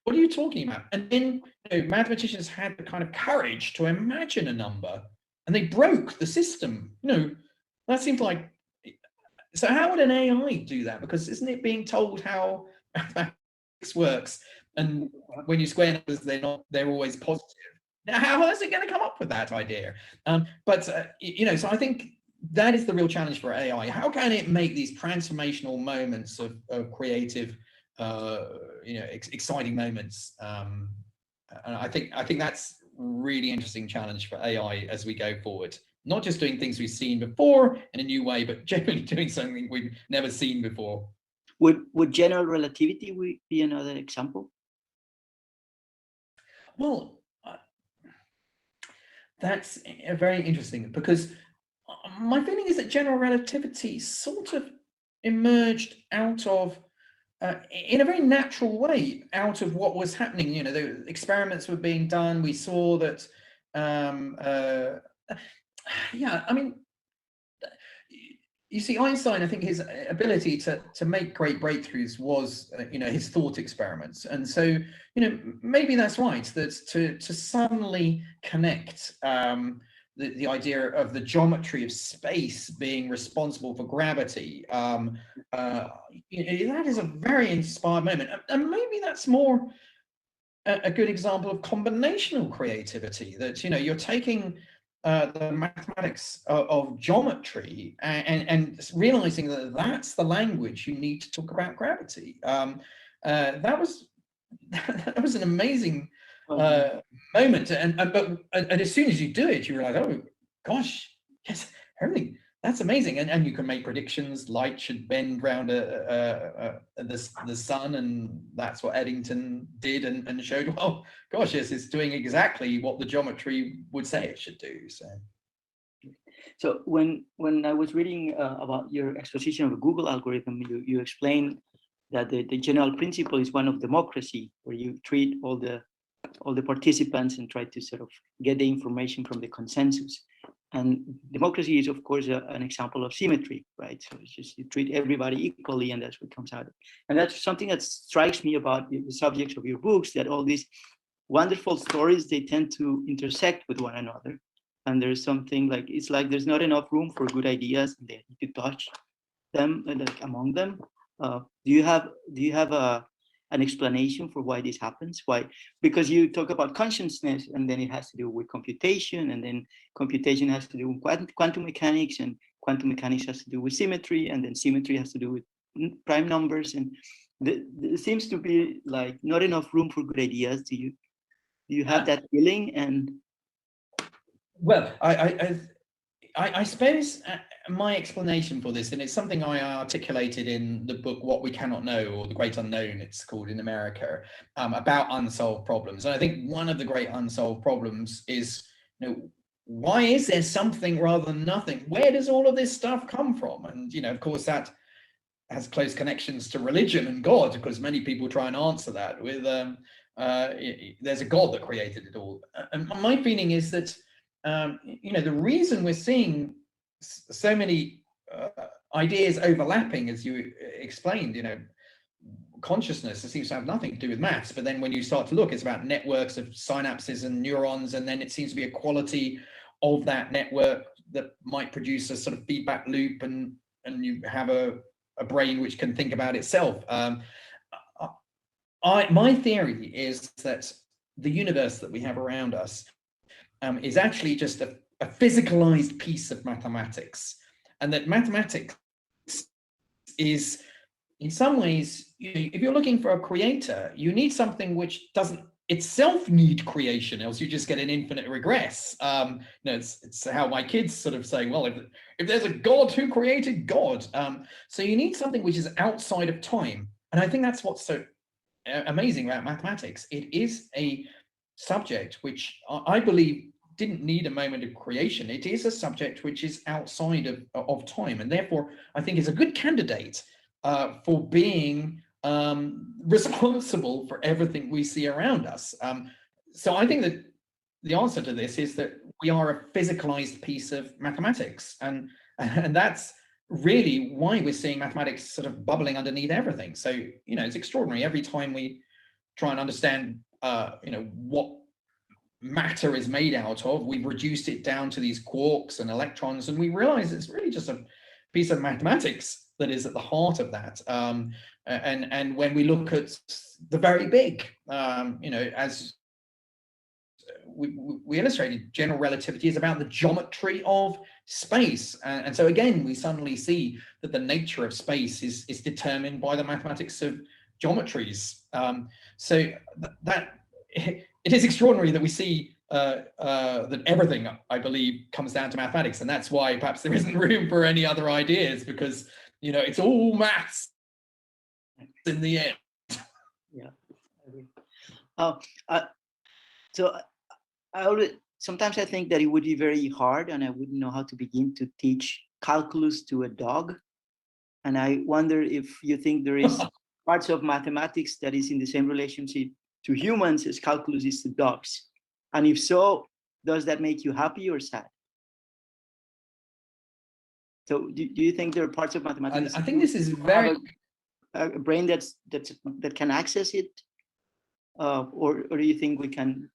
What are you talking about? And then, you know, mathematicians had the kind of courage to imagine a number, and they broke the system. You know, that seems like, so how would an AI do that? Because isn't it being told how mathematics works? And when you square numbers, they're always positive. Now, how is it going to come up with that idea? You know, so I think that is the real challenge for AI. How can it make these transformational moments of creative, you know, exciting moments? And I think that's really interesting challenge for AI as we go forward. Not just doing things we've seen before in a new way, but generally doing something we've never seen before. Would general relativity be another example? Well, that's very interesting, because my feeling is that general relativity sort of emerged out of, in a very natural way, out of what was happening. You know, the experiments were being done. We saw that, yeah, I mean, you see, Einstein, I think his ability to make great breakthroughs was, you know, his thought experiments. And so, you know, maybe that's right, that to suddenly connect the idea of the geometry of space being responsible for gravity, you know, that is a very inspired moment. And maybe that's more a good example of combinational creativity, that, you know, you're taking the mathematics of geometry and realizing that that's the language you need to talk about gravity. That was an amazing moment, and as soon as you do it, you realize, oh gosh, yes, everything. That's amazing, and you can make predictions. Light should bend around the sun, and that's what Eddington did, and showed. Well, gosh, yes, it's doing exactly what the geometry would say it should do. So when I was reading about your exposition of a Google algorithm, you explained that the general principle is one of democracy, where you treat all the participants and try to sort of get the information from the consensus. And democracy is, of course, an example of symmetry, right? So it's just you treat everybody equally, and that's what comes out. And that's something that strikes me about the subjects of your books, that all these wonderful stories, they tend to intersect with one another. And there's something like, it's like there's not enough room for good ideas, and they need to touch them, like among them. Do you have an explanation for why this happens? Why? Because you talk about consciousness, and then it has to do with computation, and then computation has to do with quantum mechanics, and quantum mechanics has to do with symmetry, and then symmetry has to do with prime numbers, and there seems to be like not enough room for good ideas. Do you have that feeling? And well, I suppose my explanation for this, and it's something I articulated in the book What We Cannot Know, or The Great Unknown, it's called in America, about unsolved problems. And I think one of the great unsolved problems is, you know, why is there something rather than nothing? Where does all of this stuff come from? And, you know, of course, that has close connections to religion and God, because many people try and answer that with, there's a God that created it all. And my feeling is that, you know, the reason we're seeing so many ideas overlapping, as you explained, you know, consciousness, it seems to have nothing to do with maths, but then when you start to look, it's about networks of synapses and neurons, and then it seems to be a quality of that network that might produce a sort of feedback loop, and you have a brain which can think about itself. My theory is that the universe that we have around us is actually just a physicalized piece of mathematics, and that mathematics is, in some ways, if you're looking for a creator, you need something which doesn't itself need creation, else you just get an infinite regress. You know, it's how my kids sort of say, well, if there's a God, who created God? So you need something which is outside of time, and I think that's what's so amazing about mathematics. It is a subject which I believe didn't need a moment of creation. It is a subject which is outside of time, and therefore I think is a good candidate for being responsible for everything we see around us. So I think that the answer to this is that we are a physicalized piece of mathematics, and that's really why we're seeing mathematics sort of bubbling underneath everything. So, you know, it's extraordinary. Every time we try and understand, you know, what matter is made out of, we've reduced it down to these quarks and electrons, and we realize it's really just a piece of mathematics that is at the heart of that. And when we look at the very big, you know, as we illustrated, general relativity is about the geometry of space, and so again we suddenly see that the nature of space is determined by the mathematics of geometries. So that it is extraordinary that we see that everything, I believe, comes down to mathematics, and that's why perhaps there isn't room for any other ideas, because, you know, it's all maths in the end. Yeah, I agree. So sometimes I think that it would be very hard, and I wouldn't know how to begin to teach calculus to a dog. And I wonder if you think there is parts of mathematics that is in the same relationship to humans as calculus is to dogs. And if so, does that make you happy or sad? So do you think there are parts of mathematics? I think this is very a brain that can access it, or do you think we can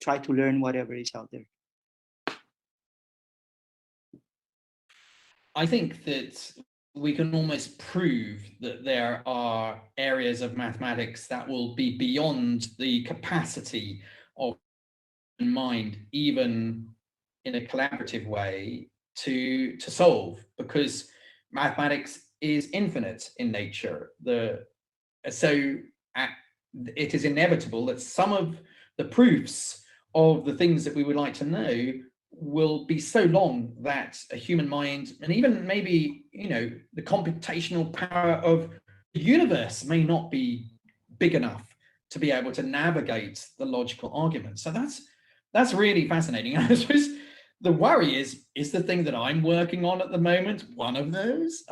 try to learn whatever is out there? I think that we can almost prove that there are areas of mathematics that will be beyond the capacity of mind, even in a collaborative way, to solve, because mathematics is infinite in nature. So it is inevitable that some of the proofs of the things that we would like to know will be so long that a human mind, and even maybe, you know, the computational power of the universe may not be big enough to be able to navigate the logical argument. So that's really fascinating. I suppose the worry is the thing that I'm working on at the moment, one of those,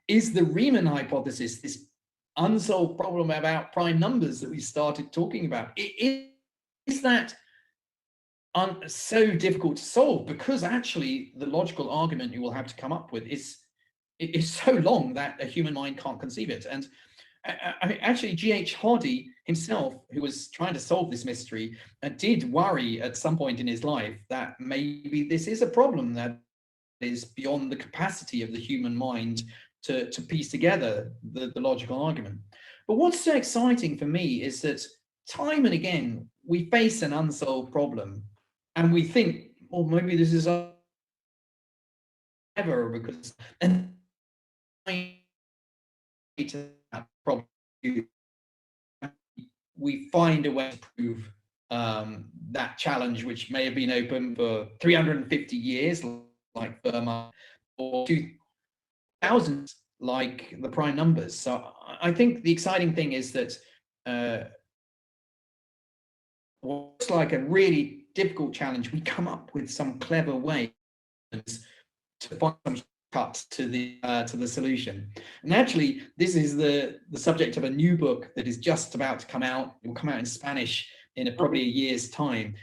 is the Riemann hypothesis, this unsolved problem about prime numbers that we started talking about. Is that so difficult to solve, because actually the logical argument you will have to come up with is so long that a human mind can't conceive it. And I mean, actually, G.H. Hardy himself, who was trying to solve this mystery, did worry at some point in his life that maybe this is a problem that is beyond the capacity of the human mind to piece together the logical argument. But what's so exciting for me is that time and again, we face an unsolved problem and we think, well, maybe this is ever, because and to that problem, we find a way to prove that challenge, which may have been open for 350 years, like Fermat, or 2000, like the prime numbers. So I think the exciting thing is that what's like a really difficult challenge, we come up with some clever ways to find some cuts to the solution. And actually, this is the subject of a new book that is just about to come out. It will come out in Spanish in probably a year's time.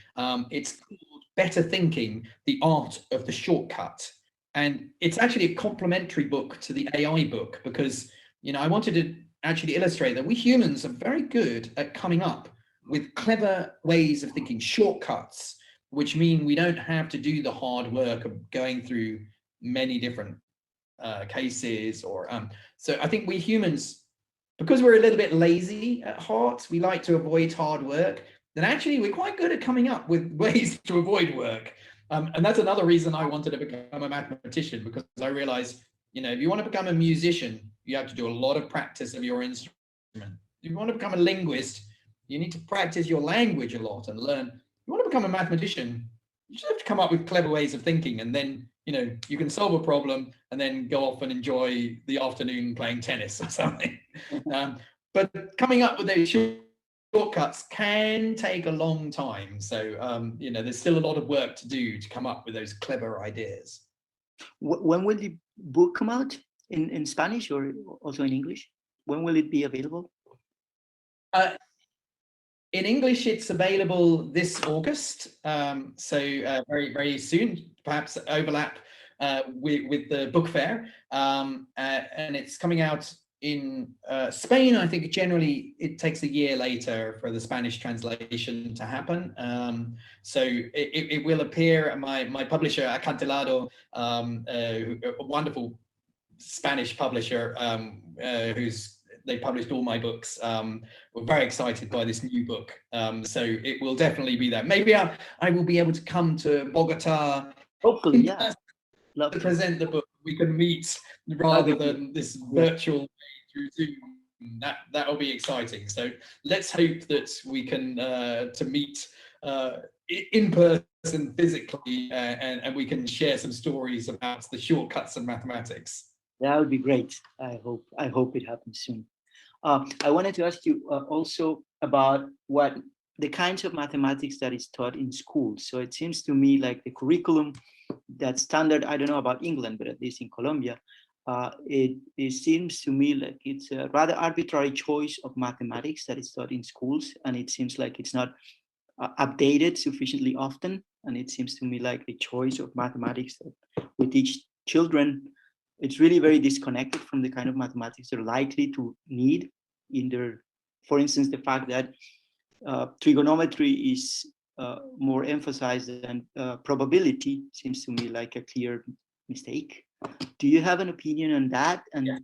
It's called Better Thinking: The Art of the Shortcut. And it's actually a complementary book to the AI book, because, you know, I wanted to actually illustrate that we humans are very good at coming up with clever ways of thinking, shortcuts, which mean we don't have to do the hard work of going through many different cases. Or so I think we humans, because we're a little bit lazy at heart, we like to avoid hard work, then actually we're quite good at coming up with ways to avoid work. And that's another reason I wanted to become a mathematician, because I realized, you know, if you want to become a musician, you have to do a lot of practice of your instrument. If you want to become a linguist, you need to practice your language a lot and learn. If you want to become a mathematician, you just have to come up with clever ways of thinking, and then, you know, you can solve a problem and then go off and enjoy the afternoon playing tennis or something. But coming up with those shortcuts can take a long time. So, you know, there's still a lot of work to do to come up with those clever ideas. When will the book come out? In Spanish or also in English? When will it be available? In English, it's available this August, so very, very soon, perhaps overlap with the book fair, and it's coming out in Spain. I think generally it takes a year later for the Spanish translation to happen. So it will appear. My publisher, Acantilado, a wonderful Spanish publisher, they published all my books. We're very excited by this new book. So it will definitely be there. Maybe I will be able to come to Bogota. Hopefully, yeah. To present the book. We can meet rather than this virtual way through Zoom. That will be exciting. So let's hope that we can to meet in person physically, and we can share some stories about the shortcuts of mathematics. That would be great. I hope it happens soon. I wanted to ask you also about what the kinds of mathematics that is taught in schools. So it seems to me like the curriculum that's standard, I don't know about England, but at least in Colombia, it seems to me like it's a rather arbitrary choice of mathematics that is taught in schools. And it seems like it's not updated sufficiently often. And it seems to me like the choice of mathematics that we teach children, it's really very disconnected from the kind of mathematics they're likely to need in their, for instance, the fact that trigonometry is more emphasized than probability seems to me like a clear mistake. Do you have an opinion on that? And yeah,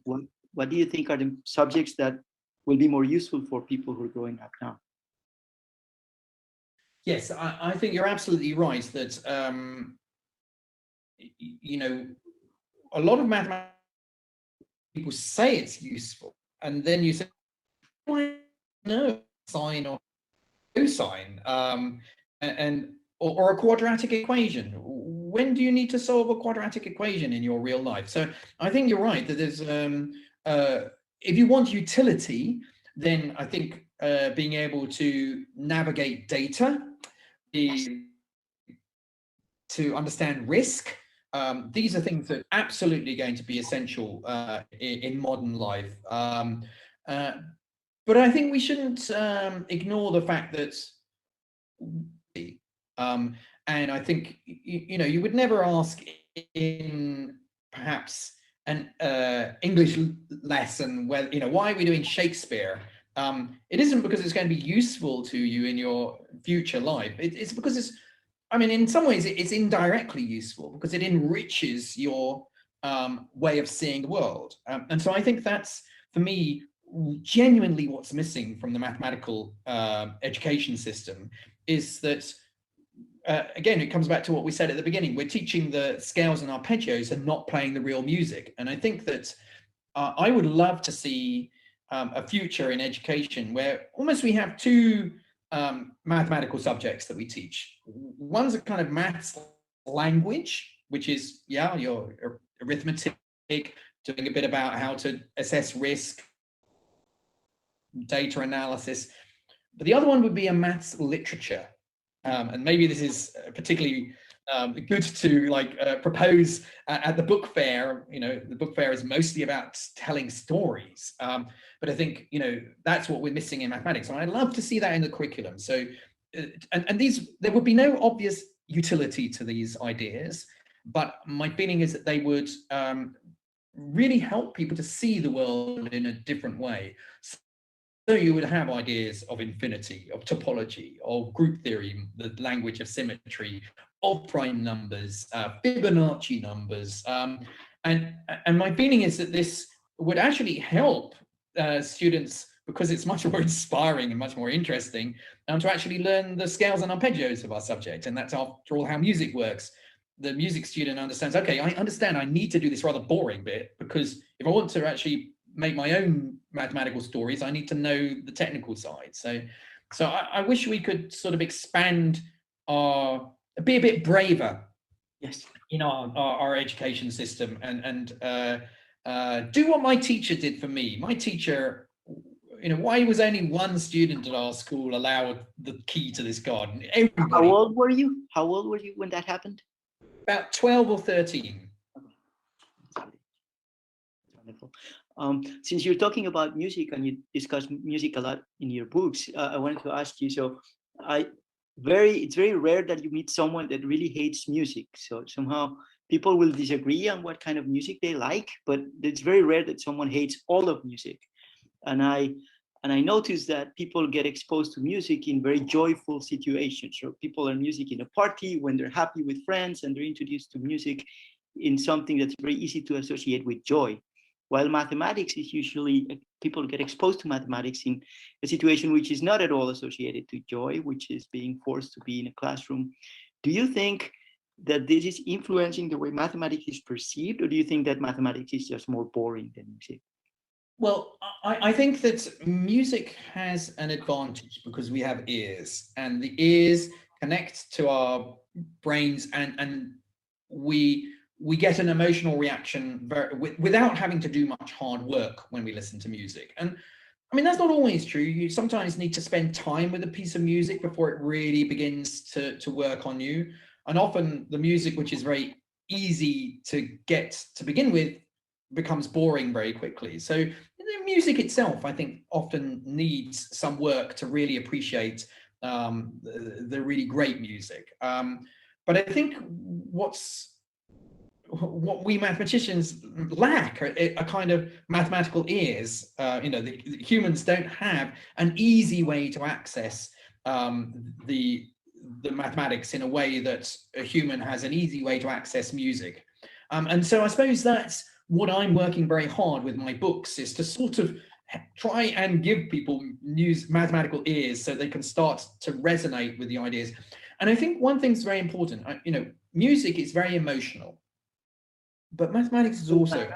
what do you think are the subjects that will be more useful for people who are growing up now? Yes, I think you're absolutely right that, you know, a lot of mathematics, people say it's useful, and then you say, no, sine or cosine, or a quadratic equation. When do you need to solve a quadratic equation in your real life? So I think you're right that there's, if you want utility, then I think being able to navigate data, to understand risk, these are things that are absolutely going to be essential in modern life. But I think we shouldn't ignore the fact that, and I think, you know, you would never ask in perhaps an English lesson where, you know, why are we doing Shakespeare? It isn't because it's going to be useful to you in your future life. It's because it's, I mean, in some ways it's indirectly useful because it enriches your way of seeing the world. And so I think that's, for me, genuinely what's missing from the mathematical education system is that, again, it comes back to what we said at the beginning. We're teaching the scales and arpeggios and not playing the real music. And I think that I would love to see a future in education where almost we have two mathematical subjects that we teach. One's a kind of maths language, which is, yeah, your arithmetic, doing a bit about how to assess risk, data analysis. But the other one would be a maths literature. And maybe this is particularly good to propose at the book fair. You know, the book fair is mostly about telling stories. But I think, you know, that's what we're missing in mathematics. And I'd love to see that in the curriculum. So, and these, there would be no obvious utility to these ideas, but my feeling is that they would really help people to see the world in a different way. So you would have ideas of infinity, of topology, of group theory, the language of symmetry, of prime numbers, Fibonacci numbers. And my feeling is that this would actually help students, because it's much more inspiring and much more interesting, to actually learn the scales and arpeggios of our subject. And that's, after all, how music works. The music student understands, okay, I understand I need to do this rather boring bit, because if I want to actually make my own mathematical stories, I need to know the technical side. So I wish we could sort of expand be a bit braver, yes, in our education system, and do what my teacher did for me. My teacher, you know, why was only one student at our school allowed the key to this garden? Everybody. How old were you? How old were you when that happened? About 12 or 13. Wonderful. Since you're talking about music and you discuss music a lot in your books, I wanted to ask you. So, it's very rare that you meet someone that really hates music. So somehow people will disagree on what kind of music they like, but it's very rare that someone hates all of music. And I noticed that people get exposed to music in very joyful situations. So people are music in a party when they're happy with friends, and they're introduced to music in something that's very easy to associate with joy. While mathematics is usually, people get exposed to mathematics in a situation which is not at all associated to joy, which is being forced to be in a classroom. Do you think that this is influencing the way mathematics is perceived, or do you think that mathematics is just more boring than music? Well, I think that music has an advantage because we have ears, and the ears connect to our brains, and we get an emotional reaction without having to do much hard work when we listen to music. And I mean, that's not always true. You sometimes need to spend time with a piece of music before it really begins to work on you. And often the music, which is very easy to get to begin with, becomes boring very quickly. So the music itself, I think, often needs some work to really appreciate the really great music. But I think what we mathematicians lack are kind of mathematical ears. The humans don't have an easy way to access the mathematics in a way that a human has an easy way to access music. And so I suppose that's what I'm working very hard with my books, is to sort of try and give people mathematical ears so they can start to resonate with the ideas. And I think one thing's very important. Music is very emotional, but mathematics is also,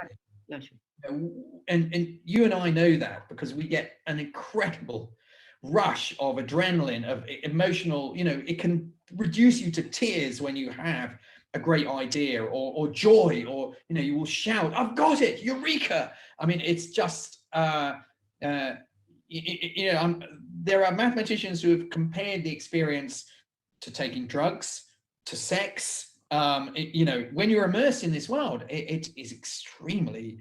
and you and I know that because we get an incredible rush of adrenaline, of emotional, it can reduce you to tears when you have a great idea, or joy, or you will shout, "I've got it, eureka!" I mean, it's just there are mathematicians who have compared the experience to taking drugs, to sex. When you're immersed in this world, it is extremely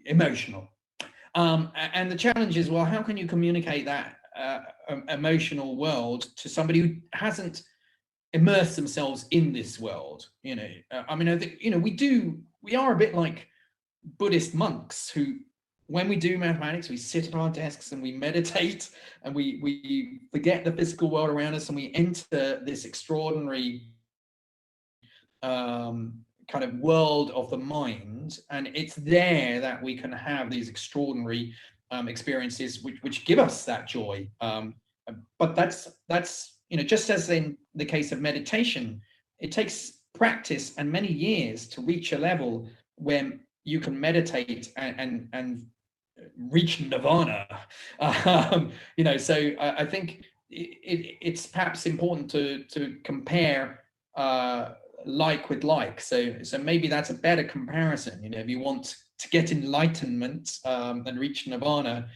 emotional. And the challenge is, well, how can you communicate that emotional world to somebody who hasn't immersed themselves in this world? I think we are a bit like Buddhist monks who, when we do mathematics, we sit at our desks and we meditate, and we forget the physical world around us, and we enter this extraordinary kind of world of the mind, and it's there that we can have these extraordinary experiences which give us that joy. But that's just as in the case of meditation, it takes practice and many years to reach a level where you can meditate and reach nirvana. So I think it's perhaps important to compare like with like. So maybe that's a better comparison. If you want to get enlightenment and reach nirvana,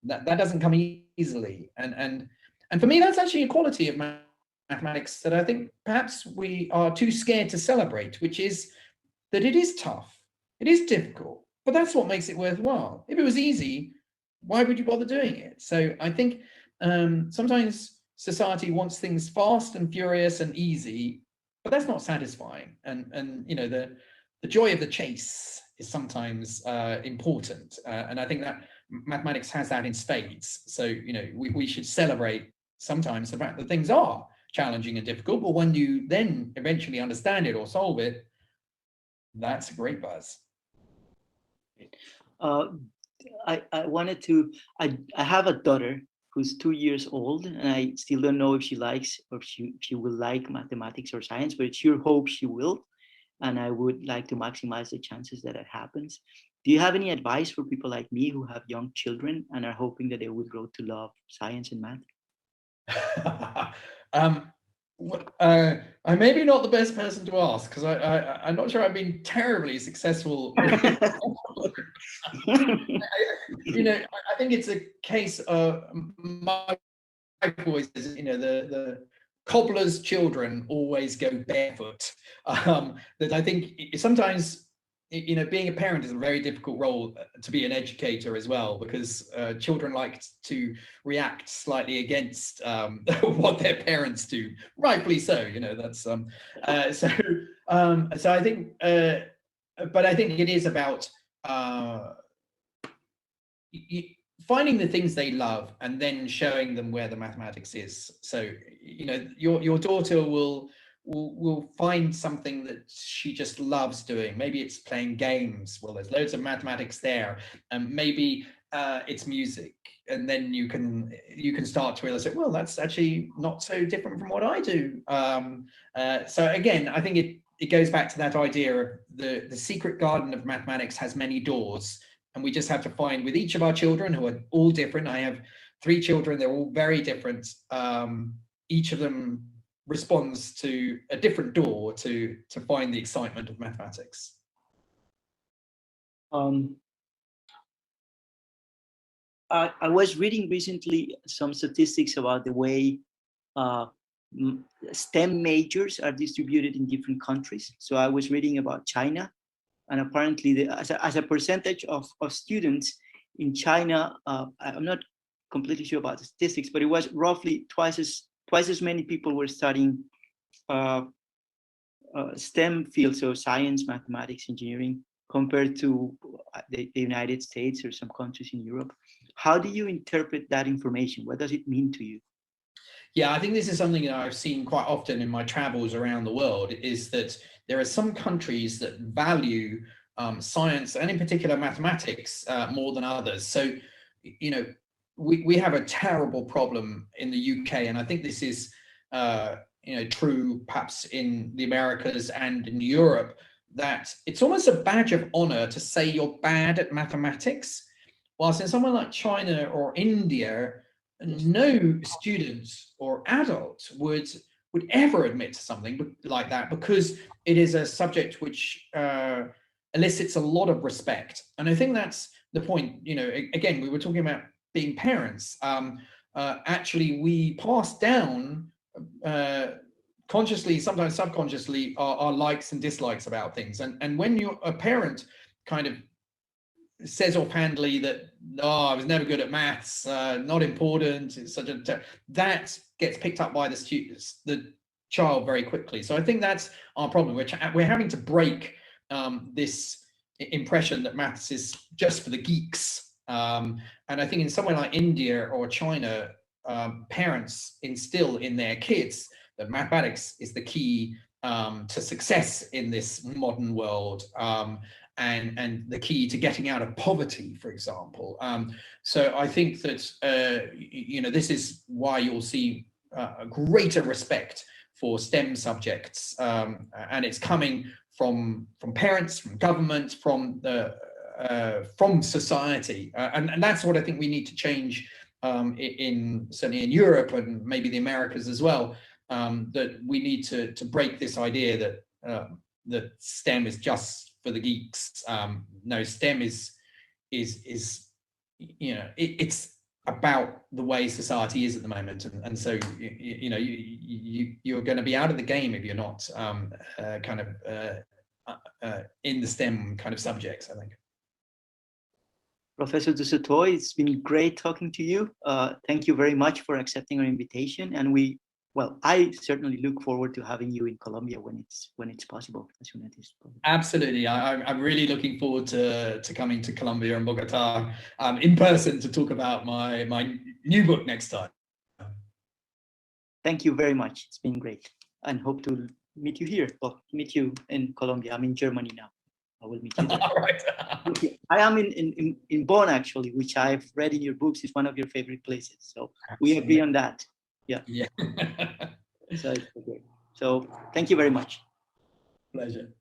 that doesn't come easily. And for me, that's actually a quality of mathematics that I think perhaps we are too scared to celebrate, which is that it is tough, it is difficult, but that's what makes it worthwhile. If it was easy, why would you bother doing it? So I think sometimes society wants things fast and furious and easy, but that's not satisfying. And the joy of the chase is sometimes important. And I think that mathematics has that in spades. So, we should celebrate sometimes the fact that things are challenging and difficult, but when you then eventually understand it or solve it, that's a great buzz. I wanted to, I have a daughter who's 2 years old, and I still don't know if she likes, or she will like mathematics or science, but it's your hope she will. And I would like to maximize the chances that it happens. Do you have any advice for people like me who have young children and are hoping that they will grow to love science and math? I'm maybe not the best person to ask, because I'm not sure I've been terribly successful. I think it's a case of my voice is, the cobbler's children always go barefoot. That I think sometimes you know, being a parent is a very difficult role to be an educator as well, because children like to react slightly against what their parents do, rightfully so. You know, that's so I think, but I think it is about finding the things they love and then showing them where the mathematics is. So, you know, your daughter will find something that she just loves doing. Maybe it's playing games. Well, there's loads of mathematics there. And maybe it's music. And then you can start to realize that, well, that's actually not so different from what I do. So again, I think it goes back to that idea of the secret garden of mathematics has many doors. And we just have to find with each of our children, who are all different. I have 3 children, they're all very different. Each of them responds to a different door to find the excitement of mathematics. I was reading recently some statistics about the way STEM majors are distributed in different countries. So I was reading about China, and apparently as a percentage of students in China, I'm not completely sure about the statistics, but it was roughly twice as many people were studying STEM fields, so science, mathematics, engineering, compared to the United States or some countries in Europe. How do you interpret that information? What does it mean to you? Yeah, I think this is something that I've seen quite often in my travels around the world, is that there are some countries that value science, and in particular mathematics, more than others. So, you know, we have a terrible problem in the UK, and I think this is you know, true perhaps in the Americas and in Europe, that it's almost a badge of honor to say you're bad at mathematics, whilst in somewhere like China or India, no student or adult would ever admit to something like that, because it is a subject which elicits a lot of respect. And I think that's the point. You know, again, we were talking about being parents. Actually, we pass down consciously, sometimes subconsciously, our likes and dislikes about things. And when you're a parent kind of says offhandedly that, oh, I was never good at maths, not important, it's such a, that gets picked up by the students, the child, very quickly. So I think that's our problem. We're having to break this impression that maths is just for the geeks. And I think in somewhere like India or China, parents instill in their kids that mathematics is the key to success in this modern world. And the key to getting out of poverty, for example. So I think that, you know, this is why you'll see a greater respect for STEM subjects. And it's coming from parents, from government, from society. And that's what I think we need to change certainly in Europe and maybe the Americas as well, that we need to break this idea that STEM is just for the geeks. No, STEM is you know, it's about the way society is at the moment, and so you know, you're going to be out of the game if you're not kind of in the STEM kind of subjects, I think. Professor du Sautoy, it's been great talking to you. Thank you very much for accepting our invitation, and I certainly look forward to having you in Colombia when it's possible, as soon as it's possible. Absolutely, I'm really looking forward to coming to Colombia and Bogota in person to talk about my new book next time. Thank you very much. It's been great, and hope to meet you here. Well, meet you in Colombia. I'm in Germany now. I will meet you there. All right. I am in Bonn, actually, which I've read in your books is one of your favorite places. So we agree on that. Yeah. So it's okay. So thank you very much. Pleasure.